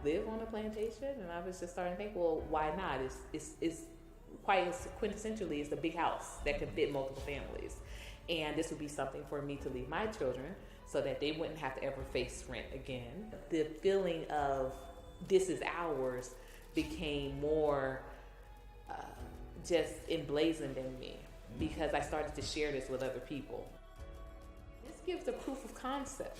live on a plantation? And I was just starting to think, well, why not? It's quite as quintessentially, it's a big house that can fit multiple families. And this would be something for me to leave my children so that they wouldn't have to ever face rent again. The feeling of this is ours became more just emblazoned in me because I started to share this with other people. This gives a proof of concept.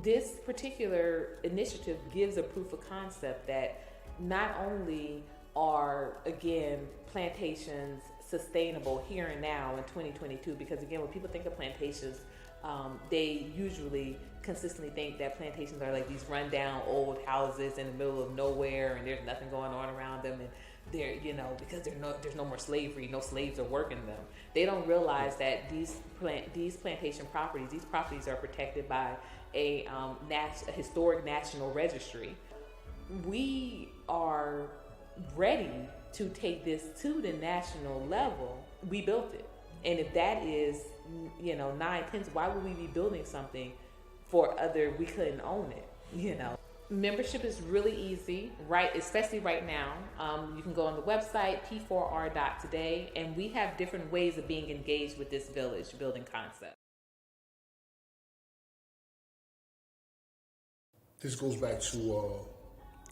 This particular initiative gives a proof of concept that not only are, again, plantations sustainable here and now in 2022, because again, when people think of plantations, they usually consistently think that plantations are like these rundown old houses in the middle of nowhere and there's nothing going on around them, and they're, because there's no more slavery, no slaves are working them. They don't realize that these plantation properties, these properties are protected by a historic national registry. We are ready to take this to the national level. We built it. And if that is, 9/10, why would we be building something for we couldn't own it, Membership is really easy, right? Especially right now. You can go on the website, p4r.today, and we have different ways of being engaged with this village building concept. This goes back to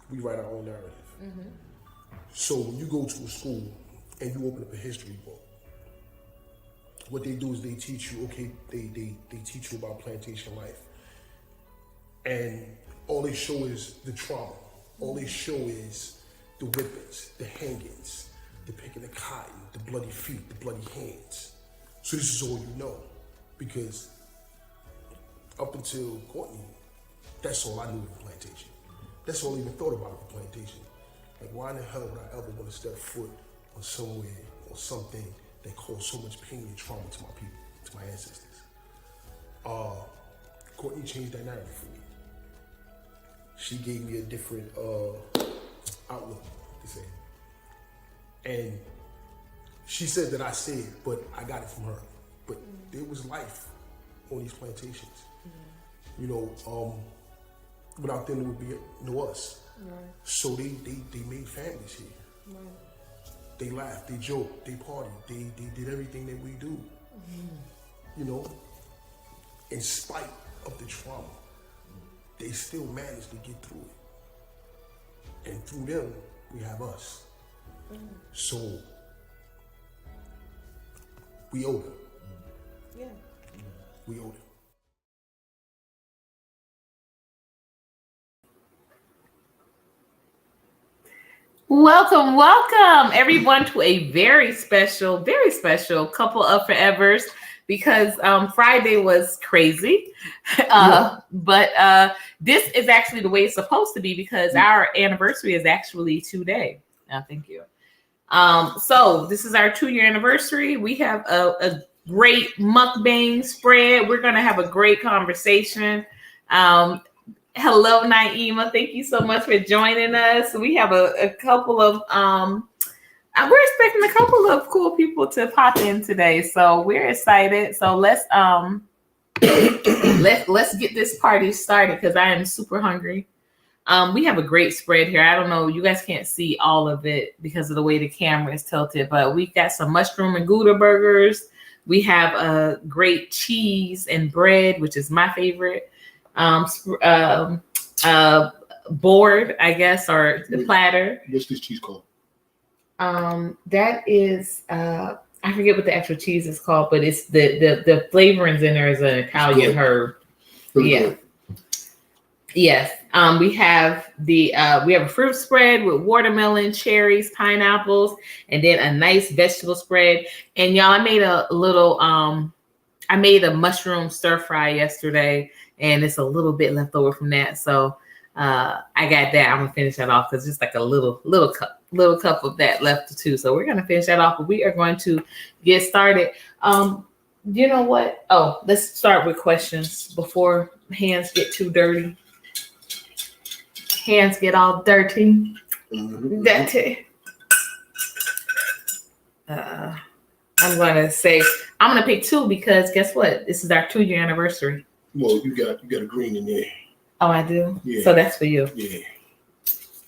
we write our own narrative. Mm-hmm. So when you go to a school and you open up a history book, what they do is they teach you, they teach you about plantation life. And all they show is the trauma. All they show is the whippings, the hangings, the picking the cotton, the bloody feet, the bloody hands. So this is all you know. Because up until Courtney, that's all I knew of the plantation. That's all I even thought about the plantation. Like, why in the hell would I ever want to step foot on somewhere or something that caused so much pain and trauma to my people, to my ancestors? Courtney changed that narrative for me. She gave me a different outlook, to say. And she said that I said, but I got it from her. But there was life on these plantations. Mm-hmm. Without them, there would be no us. Right. So they made families here. Right. They laughed, they joked, they partied, they did everything that we do. Mm-hmm. In spite of the trauma, they still managed to get through it. And through them, we have us. Mm-hmm. So we owe them. Yeah. We owe them. Welcome everyone to a very special couple of forevers, because Friday was crazy. But this is actually the way it's supposed to be, because our anniversary is actually today. Thank you. So this is our 2-year anniversary. We have a great mukbang spread. We're going to have a great conversation. Hello, Naima. Thank you so much for joining us. We have a couple of, we're expecting a couple of cool people to pop in today. So we're excited. So let's get this party started, because I am super hungry. We have a great spread here. I don't know, you guys can't see all of it because of the way the camera is tilted, but we've got some mushroom and Gouda burgers. We have a great cheese and bread, which is my favorite. Board, I guess, or the platter. What's this cheese called? That is, I forget what the actual cheese is called, but it's the flavorings in there is an Italian herb. Yeah. Yes. We have a fruit spread with watermelon, cherries, pineapples, and then a nice vegetable spread. And y'all, I made a mushroom stir fry yesterday, and it's a little bit left over from that. So I got that. I'm gonna finish that off because just like a little cup of that left too. So we're gonna finish that off, but we are going to get started. You know what? Oh, let's start with questions before hands get too dirty. Hands get all dirty. Mm-hmm. Dirty. I'm gonna pick 2 because guess what? This is our 2-year anniversary. Well, you got a green in there. Oh, I do? Yeah. So that's for you. Yeah.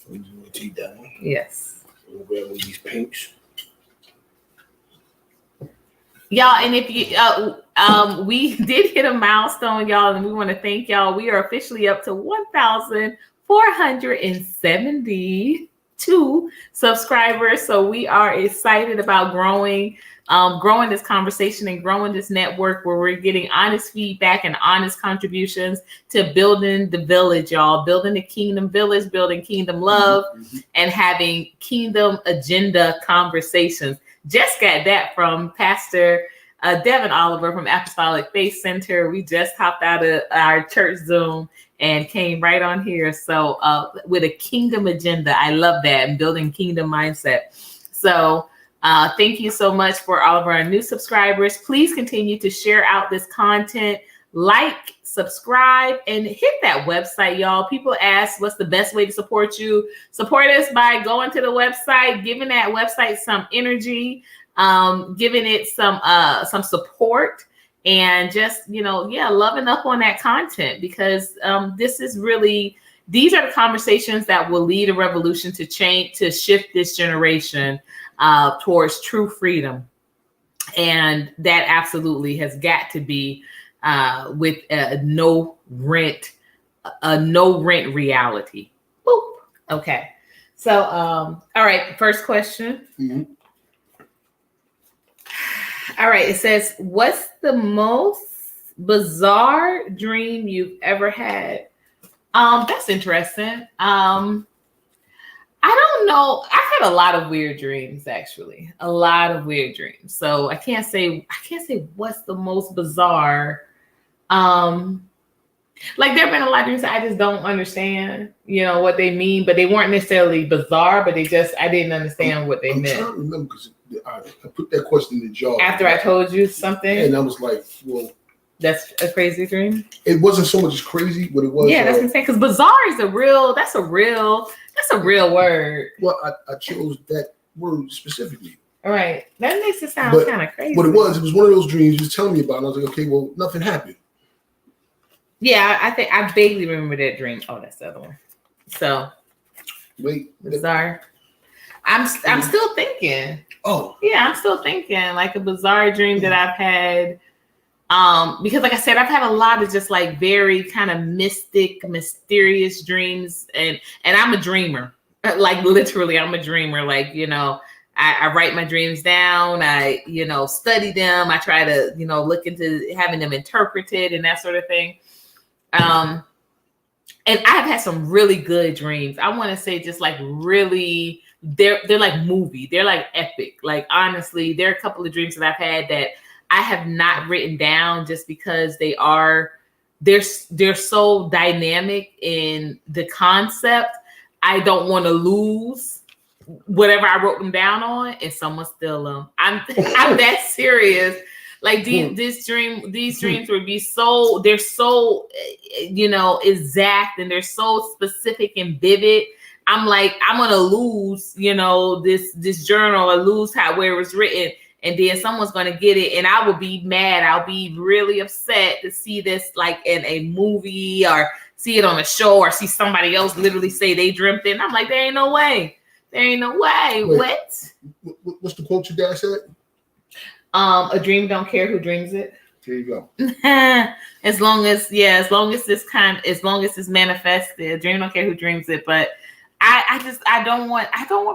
We take that one. Yes. We'll grab one of these pinks. Y'all, and if you we did hit a milestone, y'all, and we want to thank y'all. We are officially up to 1,472 subscribers. So we are excited about growing this conversation and growing this network where we're getting honest feedback and honest contributions to building the village, y'all, building the kingdom village, building kingdom love, and having kingdom agenda conversations. Just got that from Pastor Devin Oliver from Apostolic Faith Center. We just hopped out of our church Zoom and came right on here. So with a kingdom agenda, I love that, and building kingdom mindset. So thank you so much for all of our new subscribers. Please continue to share out this content, like, subscribe, and hit that website, y'all. People ask what's the best way to support you. Support us by going to the website, giving that website some energy, giving it some support, and just, loving up on that content, because these are the conversations that will lead a revolution to shift this generation towards true freedom. And that absolutely has got to be with a no rent reality. Boop. Okay. So, all right. First question. Mm-hmm. All right. It says, what's the most bizarre dream you've ever had? That's interesting. I don't know. I've had a lot of weird dreams, actually. A lot of weird dreams. So I can't say what's the most bizarre. Like there have been a lot of dreams that I just don't understand, what they mean, but they weren't necessarily bizarre, but I didn't understand what they meant. I'm trying to remember because I put that question in the jar. After I told you something? And I was like, well. That's a crazy dream? It wasn't so much as crazy, but it was. Yeah, that's what I'm saying. Because bizarre is that's a real word. Well, I chose that word specifically. All right. That makes it sound kind of crazy. What it was one of those dreams you was telling me about. And I was like, okay, well, nothing happened. Yeah, I think I vaguely remember that dream. Oh, that's the other one. So, wait, bizarre. I'm still thinking. Oh, yeah, I'm still thinking like a bizarre dream that I've had. Because like I said, I've had a lot of just like very kind of mysterious dreams, and I'm a dreamer. Like literally, I'm a dreamer. Like, I write my dreams down. I, study them. I try to, look into having them interpreted and that sort of thing. And I've had some really good dreams. I want to say just like really, they're like movie. They're like epic. Like honestly, there are a couple of dreams that I've had that I have not written down just because they're so dynamic in the concept. I don't want to lose whatever I wrote them down on and someone steal them. I'm that serious. Like these dreams would be they're so exact, and they're so specific and vivid. I'm like, I'm gonna lose, this journal, or lose where it was written. And then someone's going to get it, and I will be mad. I'll be really upset to see this like in a movie, or see it on a show, or see somebody else literally say they dreamt it. And I'm like, there ain't no way. There ain't no way. Wait, what's the quote your dad said? A dream don't care who dreams it. There you go. As long as it's manifested, a dream don't care who dreams it. But I don't want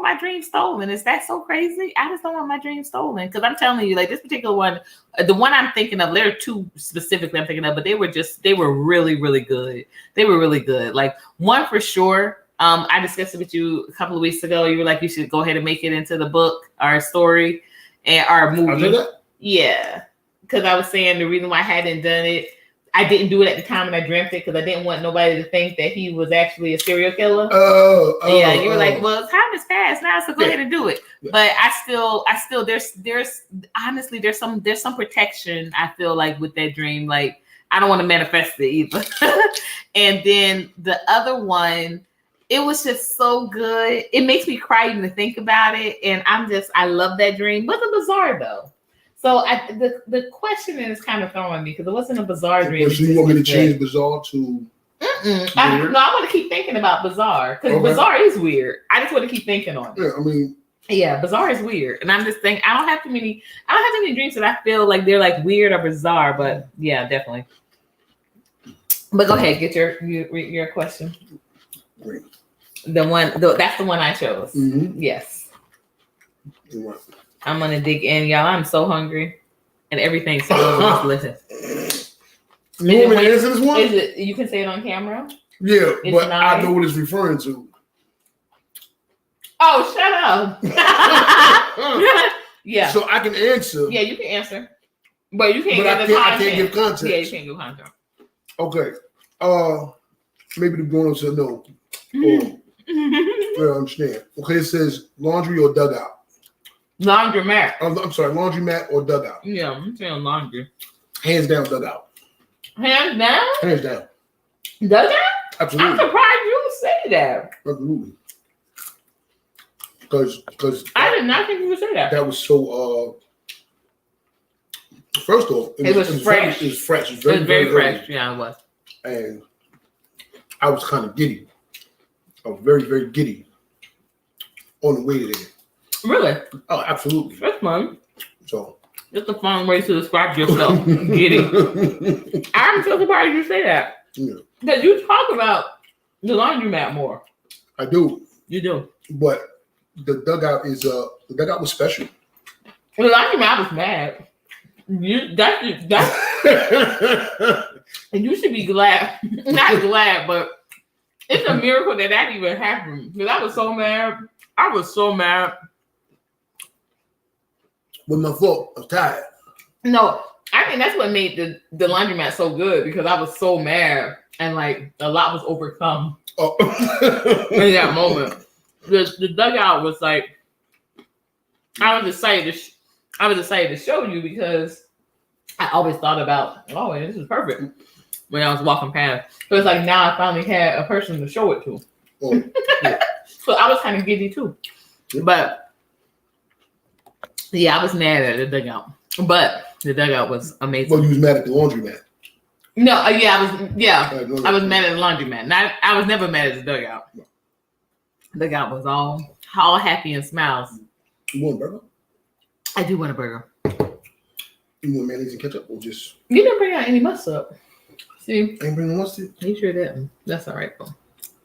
my dream stolen. Is that so crazy? I just don't want my dream stolen, because I'm telling you, like this particular one, the one I'm thinking of, there are two specifically I'm thinking of, but they were really, really good. They were really good. Like one for sure. I discussed it with you a couple of weeks ago. You were like, you should go ahead and make it into the book, our story, and our movie. I did that? Yeah, because I was saying the reason why I hadn't done it, I didn't do it at the time and I dreamt it because I didn't want nobody to think that he was actually a serial killer. Yeah, you were like, well, time has passed now, so go ahead and do it. Yeah. But I still, there's honestly, there's some protection I feel like with that dream. Like I don't want to manifest it either. And then the other one, it was just so good. It makes me cry even to think about it. And I love that dream. Wasn't bizarre though. So the question is kind of throwing me because it wasn't a bizarre dream. So you want me to change bizarre to? I want to keep thinking about Bizarre because Bizarre is weird. I just want to keep thinking on it. Yeah, I mean, yeah, Bizarre is weird, and I'm just thinking I don't have too many dreams that I feel like they're like weird or bizarre. But yeah, definitely. But go ahead, get your question. Great. That's the one I chose. Mm-hmm. Yes. Right. I'm gonna dig in, y'all. I'm so hungry, and everything's so listen. You want me to answer this one? Is it? You can say it on camera. Yeah, but I know what it's referring to. Oh, shut up. Yeah. So I can answer. Yeah, you can answer, but you can't. But I can't give context. Yeah, you can't give context. Okay. Maybe the grown-ups will know. Or understand. Okay, it says laundry or dugout. Laundromat. I'm sorry, laundromat or dugout. Yeah, I'm saying laundry. Hands down, dugout. Hands down? Hands down. Dugout? Absolutely. I'm surprised you would say that. Absolutely. Because I did not think you would say that. That was so. First off, it was fresh. It was fresh. It was very fresh. Early. Yeah, it was. And I was kind of giddy. I was very, very giddy on the way to there. Really? Oh, absolutely. That's fun. So it's a fun way to describe yourself. Giddy. I'm so surprised you say that. Yeah. Because you talk about the laundromat more. I do. You do. But the dugout was special. The laundromat was mad. That's and you should be glad. Not glad, but it's a miracle that even happened. Because I was so mad. I was so mad. With my fault. I'm tired. No, I think that's what made the laundromat so good because I was so mad and like a lot was overcome in that moment. The dugout was like I was excited to show you because I always thought about this is perfect when I was walking past. So it's like now I finally had a person to show it to. Oh, yeah. So I was kind of giddy too. Yeah. But yeah, I was mad at the dugout. But the dugout was amazing. Well, you was mad at the laundromat. No, I was mad at the laundromat. I was never mad at the dugout. No. The dugout was all happy and smiles. You want a burger? I do want a burger. You want mayonnaise and ketchup or just? You didn't bring out any mustard. See? I ain't bring no mustard? You sure didn't. That's all right, though.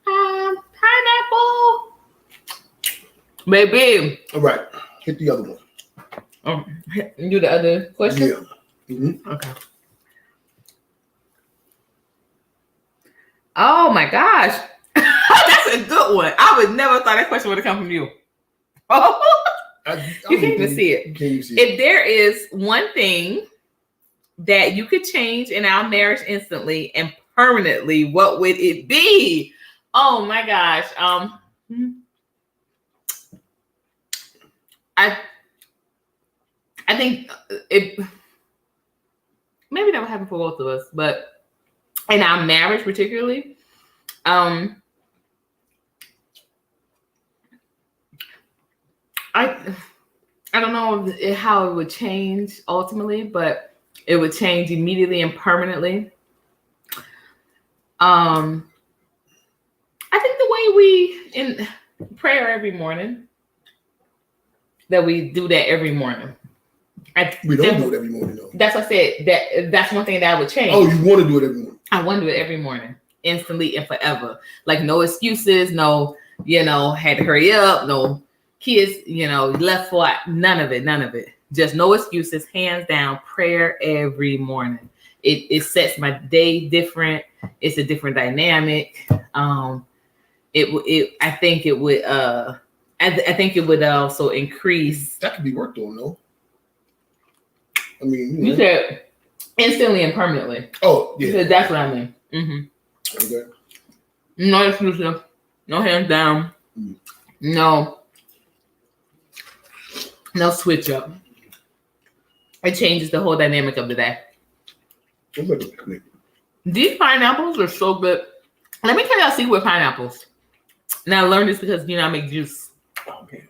Pineapple. Baby. All right. Hit the other one. Do the other question? Yeah. Mm-hmm. Okay. Oh my gosh. That's a good one. I would never thought that question would have come from you. Oh, you can't even see it. If there is one thing that you could change in our marriage instantly and permanently, what would it be? Oh my gosh. I think maybe that would happen for both of us, but in our marriage particularly, I don't know how it would change ultimately, but it would change immediately and permanently. I think the way we in prayer every morning, that we do that every morning. We don't do it every morning, though. That's what I said. That's one thing that I would change. Oh, you want to do it every morning? I want to do it every morning, instantly and forever. Like no excuses, no, had to hurry up, no kids, left for none of it. Just no excuses, hands down, prayer every morning. It sets my day different. It's a different dynamic. I think it would I think it would also increase. That could be worked on, though. I mean, you said instantly and permanently. Oh, yeah. Because that's what I mean. Mm-hmm. Okay. No exclusive. No hands down. No switch up. It changes the whole dynamic of the day. These pineapples are so good. Let me tell you a secret with pineapples. Now I learned this because I make juice. Okay.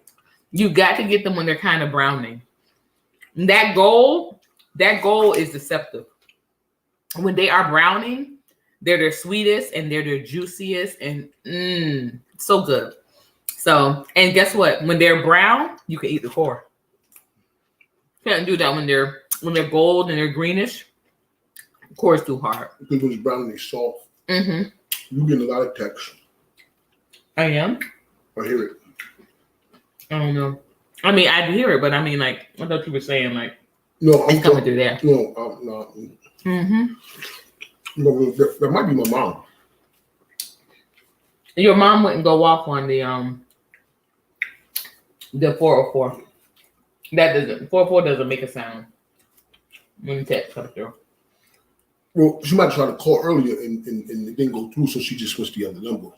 You got to get them when they're kind of browning. That gold is deceptive. When they are browning, They're their sweetest and they're their juiciest and so good. So, and guess what? When they're brown, you can eat the core. Can't do that when they're gold and they're greenish. Of course, too hard. Because when it's brown, they're soft. Mm-hmm. You get a lot of texture. I am. I hear it. I don't know. I mean, I hear it, but I mean, like, I thought you were saying, like, no, I'm coming through there. No, I'm not. Mm-hmm. No, that might be my mom. Your mom wouldn't go off on the 404. That doesn't 404 doesn't make a sound when the text comes through. Well, she might try to call earlier and it didn't go through, so she just switched the other number.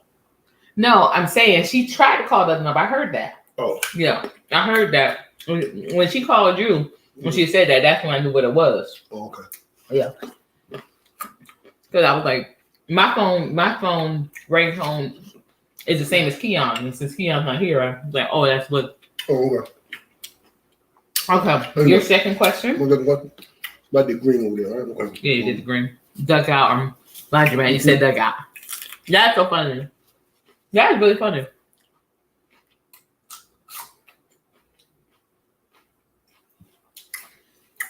No, I'm saying she tried to call the other number. I heard that. Oh. Yeah, I heard that. When she called you, when she said that, that's when I knew what it was. Oh, okay. Yeah. Because I was like, my phone ringtone is the same as Keon. And since Keon's not here, I was like, oh, that's what. Oh, okay. Okay. Your second question? About the green over there, right? Okay. Yeah, you did the green. Dugout or laundromat. You said dugout. That's so funny. That is really funny.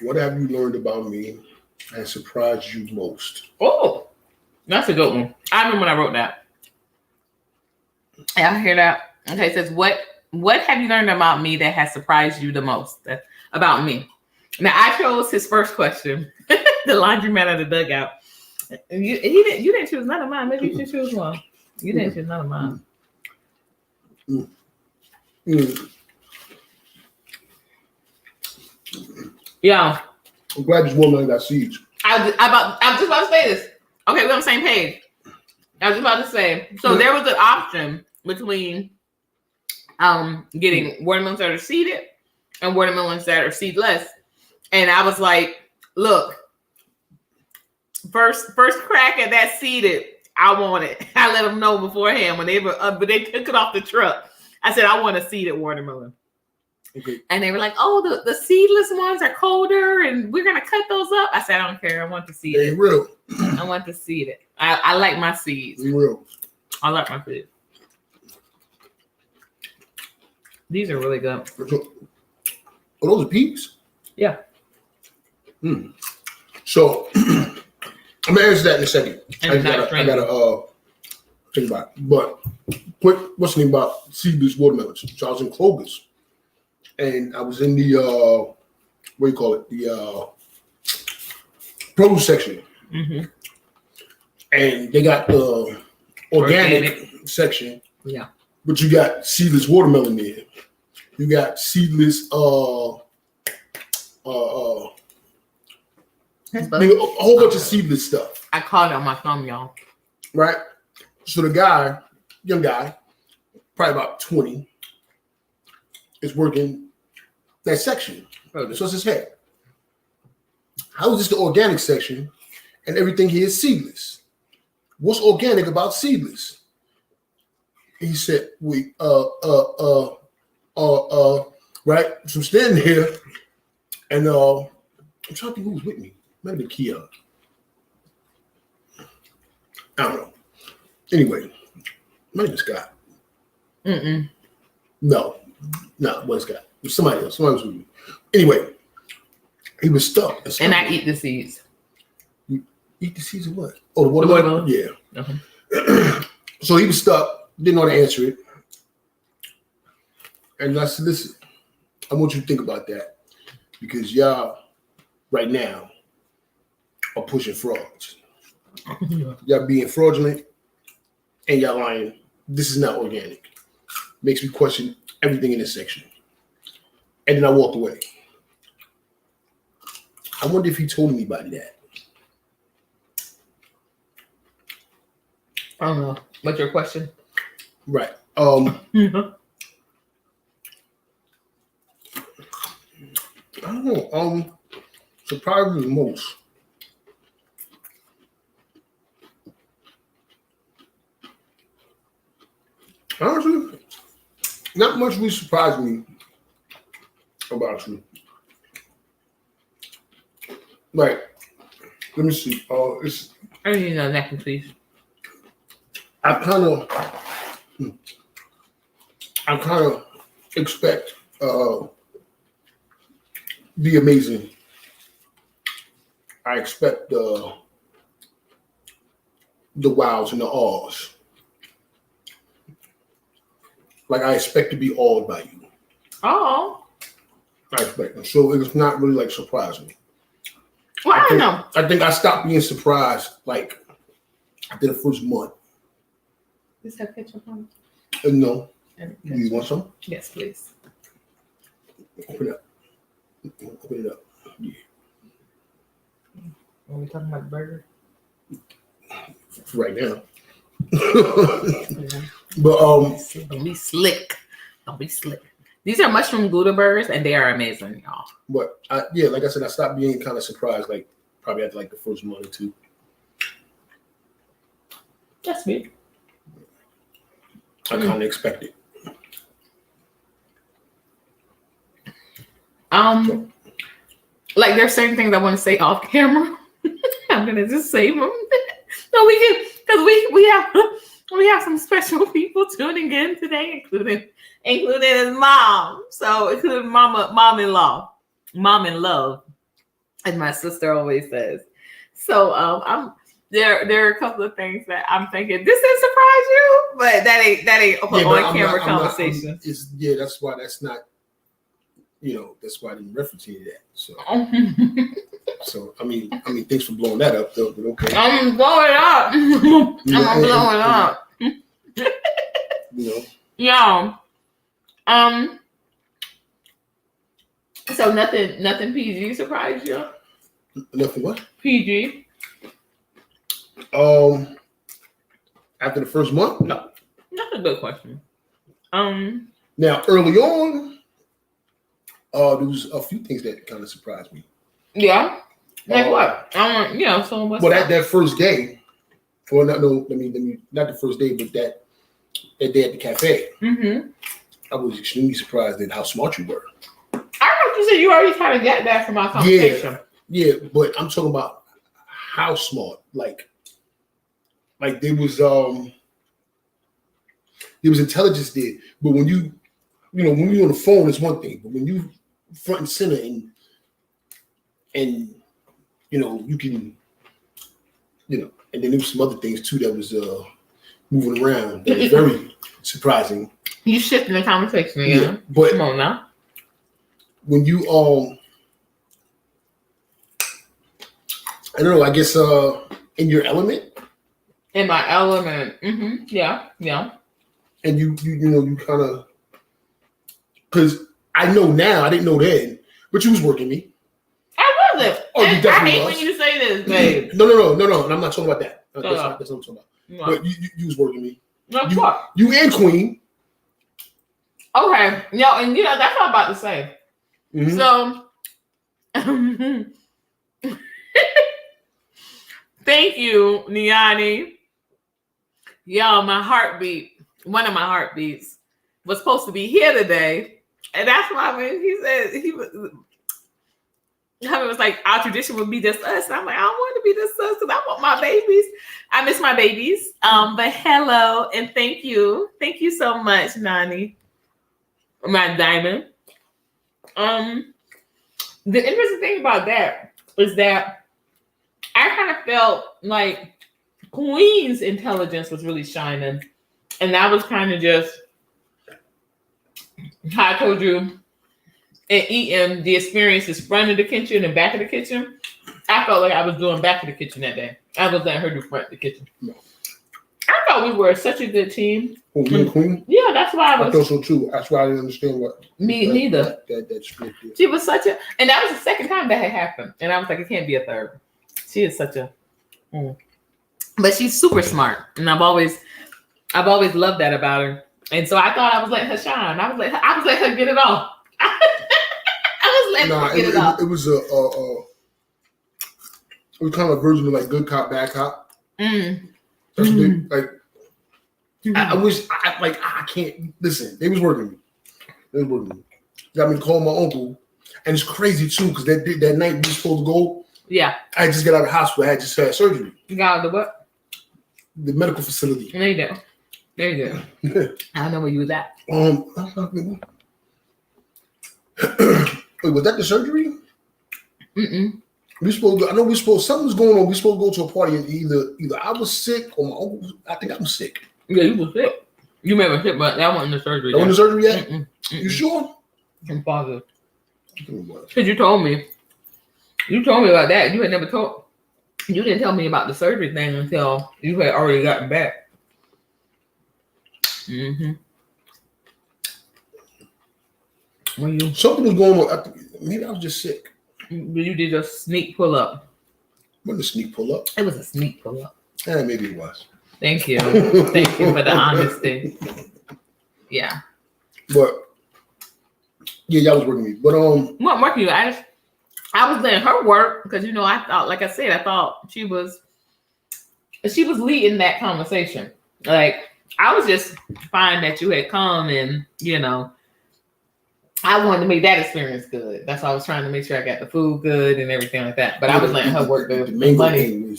What have you learned about me and surprised you most? Oh, that's a good one. I remember when I wrote that. Yeah, I hear that. Okay, it says, what have you learned about me that has surprised you the most? That's about me. Now, I chose his first question, the laundromat or the dugout. You didn't choose none of mine. Maybe you should choose one. You didn't choose none of mine. Yeah. I'm glad this woman got seeds. I was just about to say this. Okay, we're on the same page. I was about to say, so there was an option between getting watermelons that are seeded and watermelons that are seedless. And I was like, look, first crack at that seeded, I want it. I let them know beforehand when they were but they took it off the truck. I said, I want a seeded watermelon. Okay. And they were like, oh, the seedless ones are colder and we're going to cut those up. I said, I don't care. I want to seed it. Real. I want to seed it. I like my seeds. Real. I like my seeds. These are really good. Oh, those are peas? Yeah. So, I'm going to answer that in a second. And I got to think about it. But quick, what's the name about seedless watermelons? So I was in Kroger's. And I was in the what do you call it? The produce section. Mm-hmm. And they got the organic section. Yeah. But you got seedless watermelon there. You got seedless a whole bunch of seedless stuff. I caught it on my thumb, y'all. Right? So the guy, young guy, probably about 20, is working that section. So it's his head. How is this the organic section and everything here is seedless? What's organic about seedless? He said, right? So I'm standing here and I'm trying to think who was with me. Maybe Kia. I don't know. Anyway, maybe Scott. No, it wasn't Scott. It was somebody else. Somebody was with me. Anyway, he was stuck. And I eat the seeds. You eat the seeds of what? Oh, the watermelon? Yeah. Uh-huh. So he was stuck. Didn't know how to answer it. And I said, listen, I want you to think about that. Because y'all, right now, are pushing frauds. Y'all being fraudulent and y'all lying. This is not organic. Makes me question everything in this section. And then I walked away. I wonder if he told anybody that. I don't know. What's your question? Right. I don't know. Surprised the most. Honestly, not much really surprised me about you. Right. Let me see. I need another napkin, please. I kind of expect the amazing. I expect the wows and the ahs. Like I expect to be awed by you. Oh. I expect them. So it's not really like surprising. Well, I don't know. I think I stopped being surprised like after the first month. Does have ketchup on? No. You want some? Yes, please. Open it up. Open it up. Yeah. Are we talking about the burger? Right now. But don't be slick. Don't be slick. These are mushroom Gouda burgers, and they are amazing, y'all. But like I said, I stopped being kind of surprised, like probably after like the first month or two. That's me. I kind of expected. Like there's certain things I want to say off camera. I'm gonna just save them. No, we can, because we have some special people tuning in today, including his mom. So including mom in love, as my sister always says. So there are a couple of things that I'm thinking this didn't surprise you, but that ain't on camera conversation. That's why that's not. That's why I didn't reference any of that. So, so I mean, thanks for blowing that up, though. But okay, I'm blowing up. I'm blowing up. Yeah. So nothing PG surprised you? Nothing what? PG. After the first month? No. That's a good question. Now early on, there was a few things that kind of surprised me. Yeah. Like what? So what's that first day. Well, not the first day, but that day at the cafe. Mm-hmm. I was extremely surprised at how smart you were. I thought you said you already kind of got that from our conversation. Yeah, but I'm talking about how smart. Like there was intelligence there. But when you when you're on the phone, it's one thing. But when you front and center and you can and then there was some other things too that was moving around that was very surprising. You shifting the conversation again. Yeah, but come on now. When you I don't know, I guess in your element. In my element. Mm-hmm. Yeah. And you kind of, because I know now, I didn't know then, but you was working me. I wasn't. Oh, you definitely I hate was. when you say this, babe. No. And I'm not talking about that. That's not what I'm talking about. No. But you was working me. No, you and Queen. Okay. And that's what I'm about to say. Mm-hmm. So, thank you, Niani. Y'all, my heartbeat, one of my heartbeats, was supposed to be here today. And that's why when he said it was like our tradition would be just us. And I'm like, I don't want to be just us because I want my babies. I miss my babies. But hello and thank you. Thank you so much, Nani. My diamond. The interesting thing about that is that I kind of felt like Queen's intelligence was really shining. And that was kind of just how I told you in eating the experiences front of the kitchen and back of the kitchen. I felt like I was doing back of the kitchen that day. I was letting her do front of the kitchen. No. I thought we were such a good team. Oh, you and Queen? Yeah, that's why I thought so too. That's why I didn't understand what. Me neither. That script. Yeah. She was such a, and that was the second time that had happened. And I was like, it can't be a third. She is such a, but she's super smart, and I've always loved that about her. And so I thought I was letting her shine. I was letting her get it off. I was letting her get it off. It was it was kind of a version of like good cop, bad cop. That's what they, like. I wish I can't listen. They was working me. Got me to call my uncle, and it's crazy too because that night we were supposed to go. Yeah. I just got out of the hospital. I had just had surgery. You got out of the what? The medical facility. There you go. There you go. I don't know where you was at. Wait, was that the surgery? Mm-mm. We supposed to, I know we supposed, something was going on. We supposed to go to a party and either I was sick or my uncle, I think I'm sick. Yeah, you were sick. You may have been sick, but that wasn't the surgery. That wasn't the surgery yet? Mm-mm. You sure? I'm positive. Because you told me about that. You didn't tell me about the surgery thing until you had already gotten back. Mm-hmm. Something was going on. Maybe I was just sick. You did a sneak pull up. What was a sneak pull up? It was a sneak pull up. Yeah, maybe it was. Thank you. Thank you for the honesty. Yeah. But yeah, y'all was working me. But what working you? I was letting her work because I thought, like I said, I thought she was leading that conversation. Like I was just fine that you had come and I wanted to make that experience good. That's why I was trying to make sure I got the food good and everything like that. But I was letting her work the money.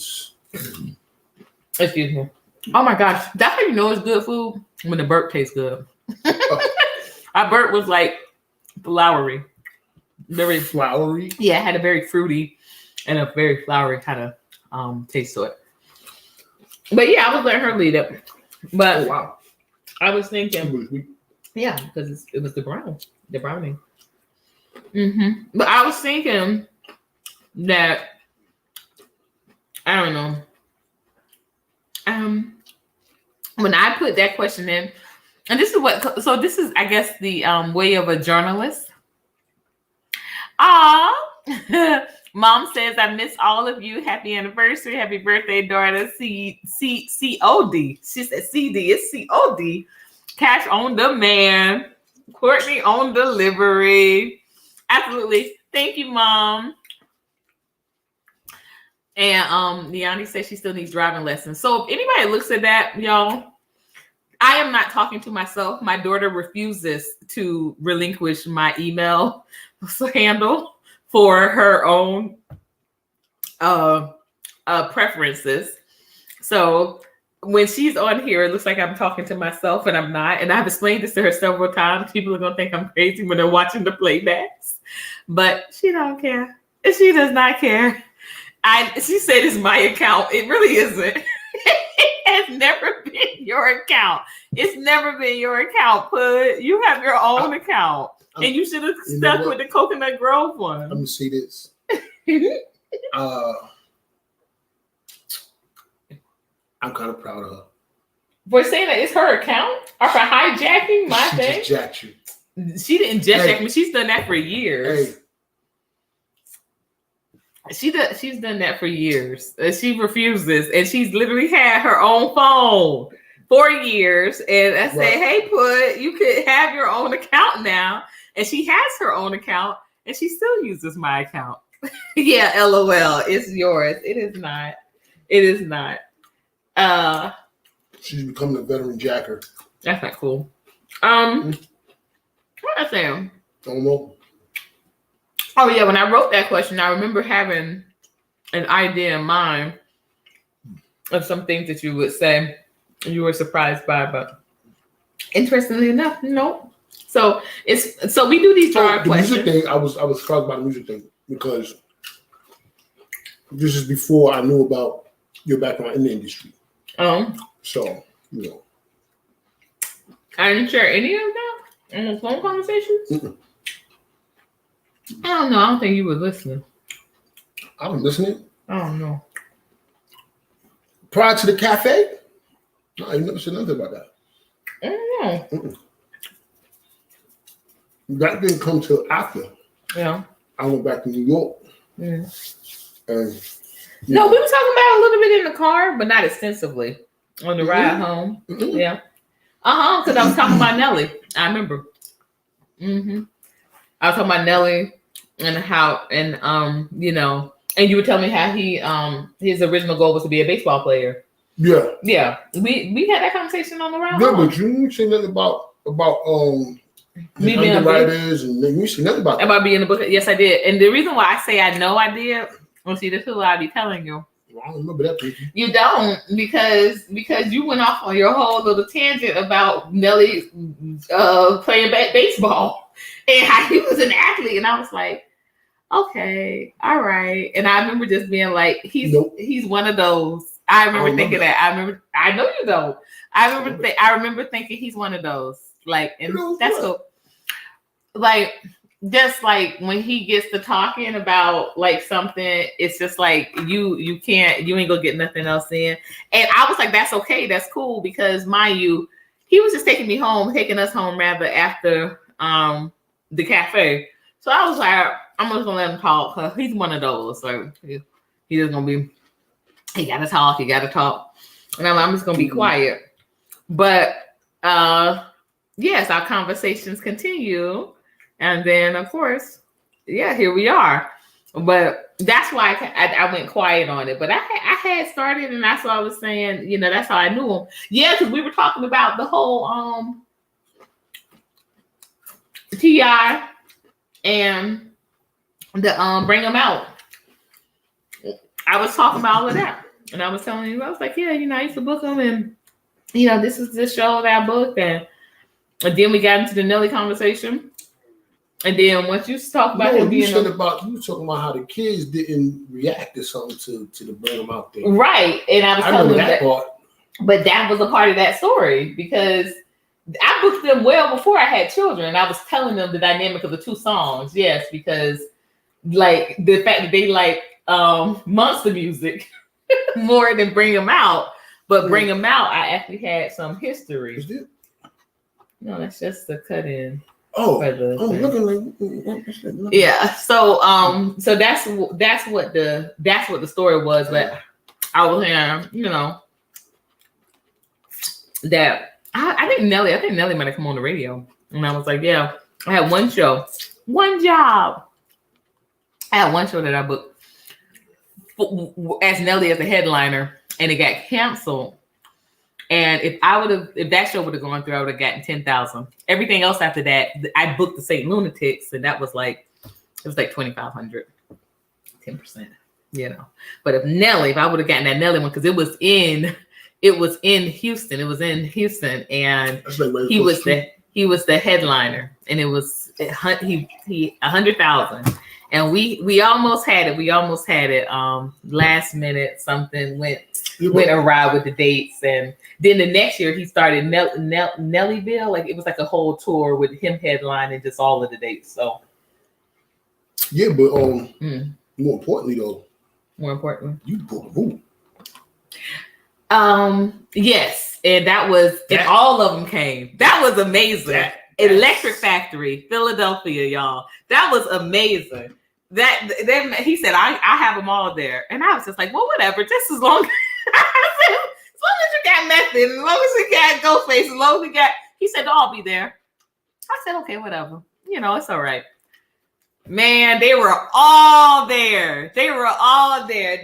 Excuse me. Oh my gosh, that's how you know it's good food when the burp tastes good. Our burp was like floury, very floury. Yeah, it had a very fruity and a very floury kind of taste to it. But yeah, I was letting her lead it. But wow, I was thinking, yeah, because it was the browning. Mm-hmm. But I was thinking that I don't know. When I put that question in, and this is I guess the way of a journalist. Mom says I miss all of you. Happy anniversary, happy birthday, daughter. COD. She said CD. It's COD. Cash on demand. Courtney on delivery. Absolutely. Thank you, Mom. And Leonie says she still needs driving lessons. So if anybody looks at that, y'all, I am not talking to myself. My daughter refuses to relinquish my email handle for her own preferences. So when she's on here, it looks like I'm talking to myself and I'm not. And I've explained this to her several times. People are going to think I'm crazy when they're watching the playbacks. But she don't care. She does not care. She said it's my account. It really isn't. It has never been your account. It's never been your account, Pud. You have your own account. And you should have stuck with the Coconut Grove one. Let me see this. I'm kind of proud of her. For saying that it's her account? Or for hijacking my thing? Just jacked you. She didn't just jack me. She's done that for years. Hey. She's done that for years. She refuses, and she's literally had her own phone for years. And I say, hey, Pud, you could have your own account now. And she has her own account, and she still uses my account. Yeah, LOL. It's yours. It is not. It is not. She's becoming a veteran jacker. That's not cool. What I say? I don't know. Oh yeah, when I wrote that question, I remember having an idea in mind of some things that you would say you were surprised by, but interestingly enough, no. So we do these hard questions. The music thing, I was surprised by the music thing because this is before I knew about your background in the industry. So I didn't share any of that in the phone conversations. Mm-mm. I don't know. I don't think you were listening. I was listening. I don't know. Prior to the cafe? No, you never said nothing about that. I don't know. Mm-mm. That didn't come till after. Yeah. I went back to New York. Mm. And no, we were talking about it a little bit in the car, but not extensively on the ride home. Mm-hmm. Yeah. Because I was talking about Nelly. I remember. Mm-hmm. I was talking about Nelly and how, and and you were telling me how he, his original goal was to be a baseball player. Yeah. Yeah. We had that conversation on the ride home. Yeah, but you didn't say nothing about me being underwriters, and you said nothing about that. About being in the book. Yes, I did. And the reason why I say I know I did Well, see, this is what I be telling you. I don't remember that picture. You don't, because you went off on your whole little tangent about Nelly playing baseball and how he was an athlete, and I was like, okay, all right. And I remember just being like, he's one of those. I remember thinking that. I know you don't. I remember thinking he's one of those. Like, and that's so. Like, just like when he gets to talking about like something, it's just like you ain't gonna get nothing else in. And I was like, that's okay, that's cool, because mind you, he was just taking us home rather after the cafe. So I was like, I'm just gonna let him talk, because he's one of those. Like he just gonna be, he gotta talk, and I'm just gonna be quiet. But yes, our conversations continue. And then, of course, yeah, here we are. But that's why I went quiet on it. But I had started, and that's what I was saying. You know, that's how I knew him. Yeah, because we were talking about the whole T.I. and the Bring 'Em Out. I was talking about all of that, and I was telling you, I was like, yeah, you know, I used to book them, and you know, this is this show that I booked, and then we got into the Nelly conversation. And then once you talk about him being, you were talking about how the kids didn't react to something to the Bring 'Em Out thing, right? And I was telling them that part, but that was a part of that story, because I booked them well before I had children. I was telling them the dynamic of the two songs, yes, because like the fact that they like monster music more than Bring 'Em Out, but Bring 'Em Out, I actually had some history. Is it? No, that's just the cut in. Oh, I'm looking like yeah. So so that's what the story was. But I was hearing, you know, that I think Nelly might have come on the radio, and I was like, yeah, I had one job. I had one show that I booked as Nelly as a headliner, and it got canceled. And if that show would have gone through, I would have gotten 10,000. Everything else after that, I booked the St. Lunatics, and that was like, it was like 2,500, 10%, you know. But if I would have gotten that Nelly one, because it was in Houston. It was in Houston, and he was the headliner, and it was he 100,000. And we almost had it. Last minute something went awry with the dates, and then the next year he started Nellyville. Like it was like a whole tour with him headlining just all of the dates. So yeah, but more importantly, you booked who? Yes, and and all of them came. That was amazing. Electric Factory, Philadelphia, y'all. That was amazing. That he said, I have them all there, and I was just like, well, whatever, just as long as you got method, as long as you got Ghostface, as long as you got. He said, they'll all be there. I said, okay, whatever. You know, it's all right. Man, they were all there.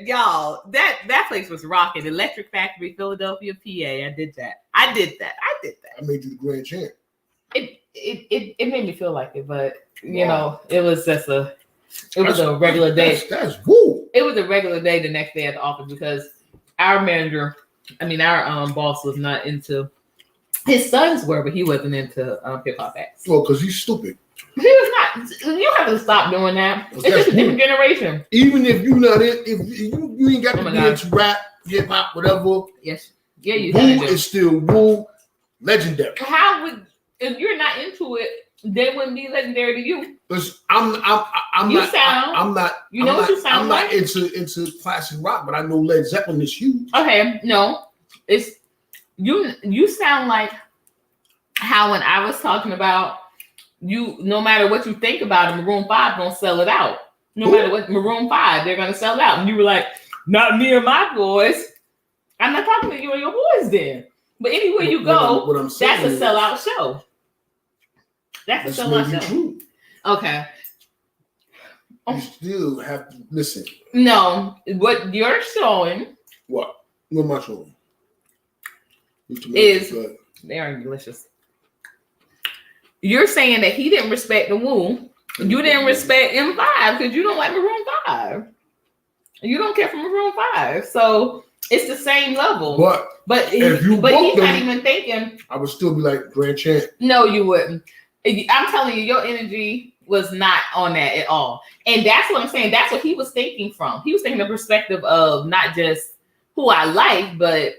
Y'all. That place was rocking. Electric Factory, Philadelphia, PA. I did that. I made you the grand champ. It made me feel like it, but you know, it was just a regular day. That's woo. It was a regular day the next day at the office, because our boss was not into. His sons were, but he wasn't into hip hop acts. Well, because he's stupid. He was not. You have to stop doing that. It's just a different generation. Even if you're not if you ain't got to be into rap, hip hop, whatever. Yes. Yeah, you Woo is still woo, legendary. How would, if you're not into it, they wouldn't be legendary to you? Because I'm not into classic rock, but I know Led Zeppelin is huge. Okay, no, it's you sound like how when I was talking about you, no matter what you think about it, Maroon 5 gonna sell it out. No matter what, Maroon 5, they're gonna sell it out. And you were like, not me and my boys. I'm not talking to you and your boys then. But anywhere you go, that's a sellout show. That's a sellout show. True. Okay. You still have to listen. No, what you're showing. What am I showing? Is they are delicious. You're saying that he didn't respect the Woo. You didn't respect M5 because you don't like Maroon 5. You don't care for Maroon 5. So it's the same level. But if you but he's them, not even thinking. I would still be like Grand Champ. No, you wouldn't. I'm telling you, your energy was not on that at all. And that's what I'm saying. That's what he was thinking from. He was thinking the perspective of not just who I like, but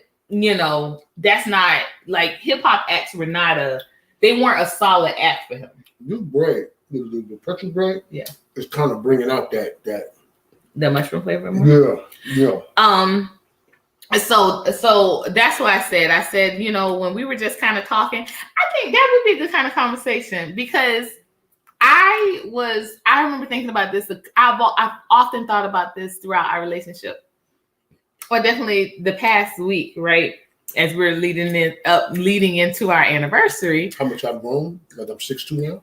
that's not like hip hop acts were not they weren't a solid act for him. This bread, the pretzel bread, yeah, is kind of bringing out that the mushroom flavor more. Yeah. So that's why I said, when we were just kind of talking, I think that would be the kind of conversation, because I remember thinking about this. I've often thought about this throughout our relationship, or definitely the past week, right? As we're leading into our anniversary. How much I've grown? Like I'm 6'2" now.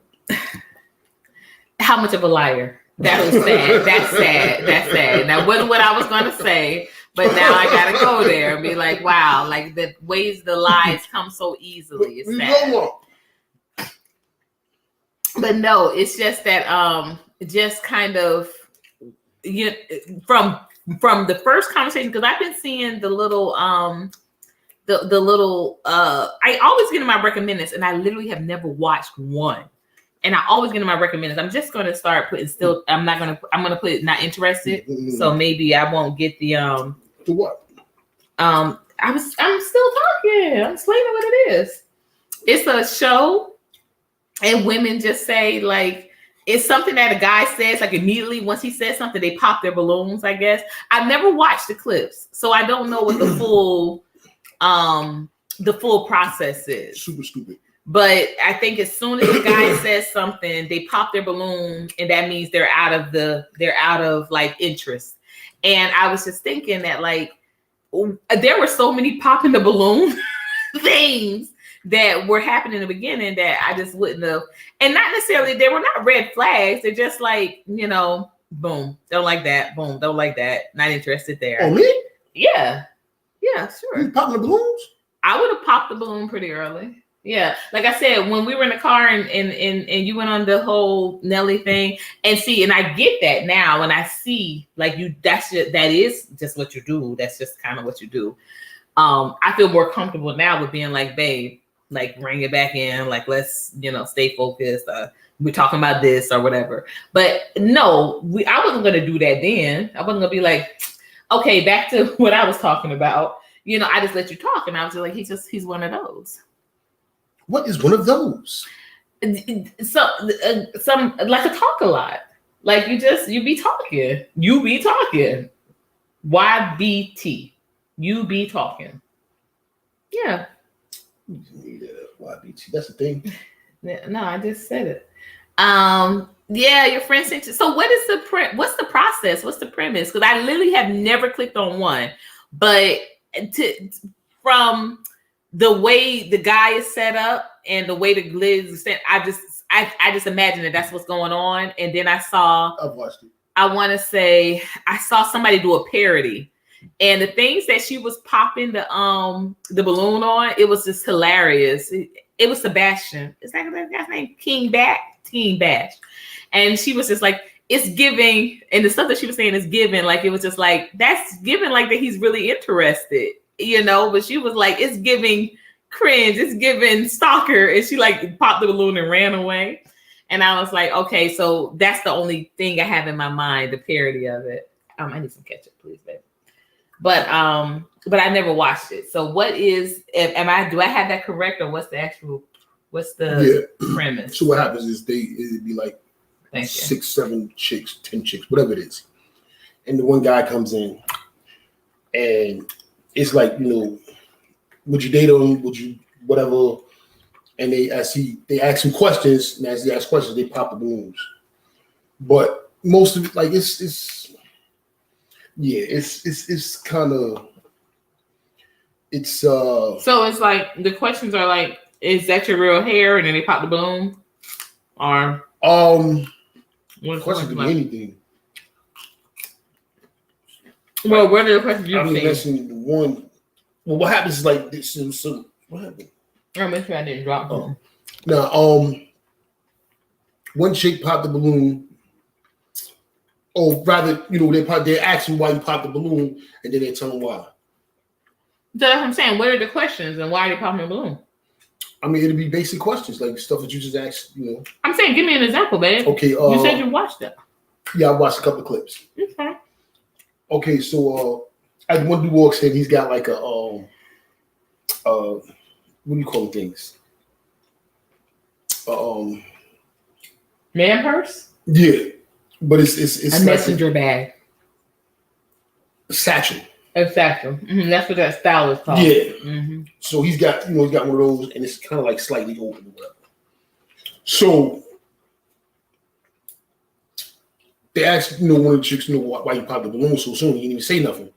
How much of a liar? That was sad. That's sad. That's sad. That wasn't what I was going to say, but now I got to go there and be like, wow, like the ways the lies come so easily. It's sad. But no, it's just that just kind of from the first conversation, because I've been seeing the little the little I always get in my recommendeds, and I literally have never watched one. And I always get in my recommendeds. I'm just gonna start putting I'm gonna put not interested. So maybe I won't get the To what? I'm still talking. I'm explaining what it is. It's a show, and women just say, like, it's something that a guy says, like, immediately once he says something, they pop their balloons, I guess. I've never watched the clips, so I don't know what the full process is. Super stupid. But I think as soon as the guy says something, they pop their balloon, and that means they're out of like interest. And I was just thinking that, like, there were so many popping the balloon things that were happening in the beginning that I just wouldn't have. And not necessarily, they were not red flags. They're just like, boom, don't like that. Boom, don't like that. Not interested there. Oh, me? Yeah. Yeah, sure. You popping the balloons? I would have popped the balloon pretty early. Yeah, like I said, when we were in the car and you went on the whole Nelly thing, and I get that now, and I see like that is just what you do. That's just kind of what you do. I feel more comfortable now with being like, babe, like bring it back in, like let's stay focused. We're talking about this or whatever. But no, I wasn't gonna do that then. I wasn't gonna be like, okay, back to what I was talking about. I just let you talk, and I was just like, he's one of those. What is one of those? So some like a talk a lot. Like you be talking. You be talking. YBT. You be talking. Yeah. YBT. That's the thing. No, I just said it. Yeah, your friend sent you. So what's the process? What's the premise? Because I literally have never clicked on one. But from the way the guy is set up and the way the glids is set, I just imagine that's what's going on. And then I've watched it. I want to say I saw somebody do a parody, and the things that she was popping the balloon on, it was just hilarious. It was Sebastian. Is that guy's name? King Bash. And she was just like, it's giving, and the stuff that she was saying is giving, like it was just like, that's giving like that he's really interested. But she was like, it's giving cringe, it's giving stalker, and she like popped the balloon and ran away. And I was like, okay, so that's the only thing I have in my mind, the parody of it. I need some ketchup, please, babe. But I never watched it. So what is? Do I have that correct, or what's the premise? So what happens is it'd be like 6, 7 chicks, 10 chicks, whatever it is, and the one guy comes in, and it's like, would you date him? Would you whatever? And they ask him questions, and as he asks questions, they pop the balloons. But most of it, like it's kind of So it's like the questions are like, is that your real hair? And then they pop the balloon, or what question could be anything. Well, what are the questions you've seen? Listening to one. Well, what happens is like this. So what happened? I'll make sure I didn't drop them. Now, one chick popped the balloon Or rather, they ask him why you popped the balloon, and then they tell him why. That's what I'm saying. What are the questions, and why are they popping a balloon? I mean, it'd be basic questions like stuff that you just asked. I'm saying, give me an example, babe. Okay. You said you watched it. Yeah, I watched a couple of clips. Okay. Okay, so as one dude walks in, he's got like a what do you call things? Man purse? Yeah, but it's a messenger bag. Satchel. A satchel. Mm-hmm. That's what that style is called. Yeah. Mm-hmm. So he's got one of those, and it's kind of like slightly open or whatever. So they asked one of the chicks, why you popped the balloon so soon. He didn't even say nothing.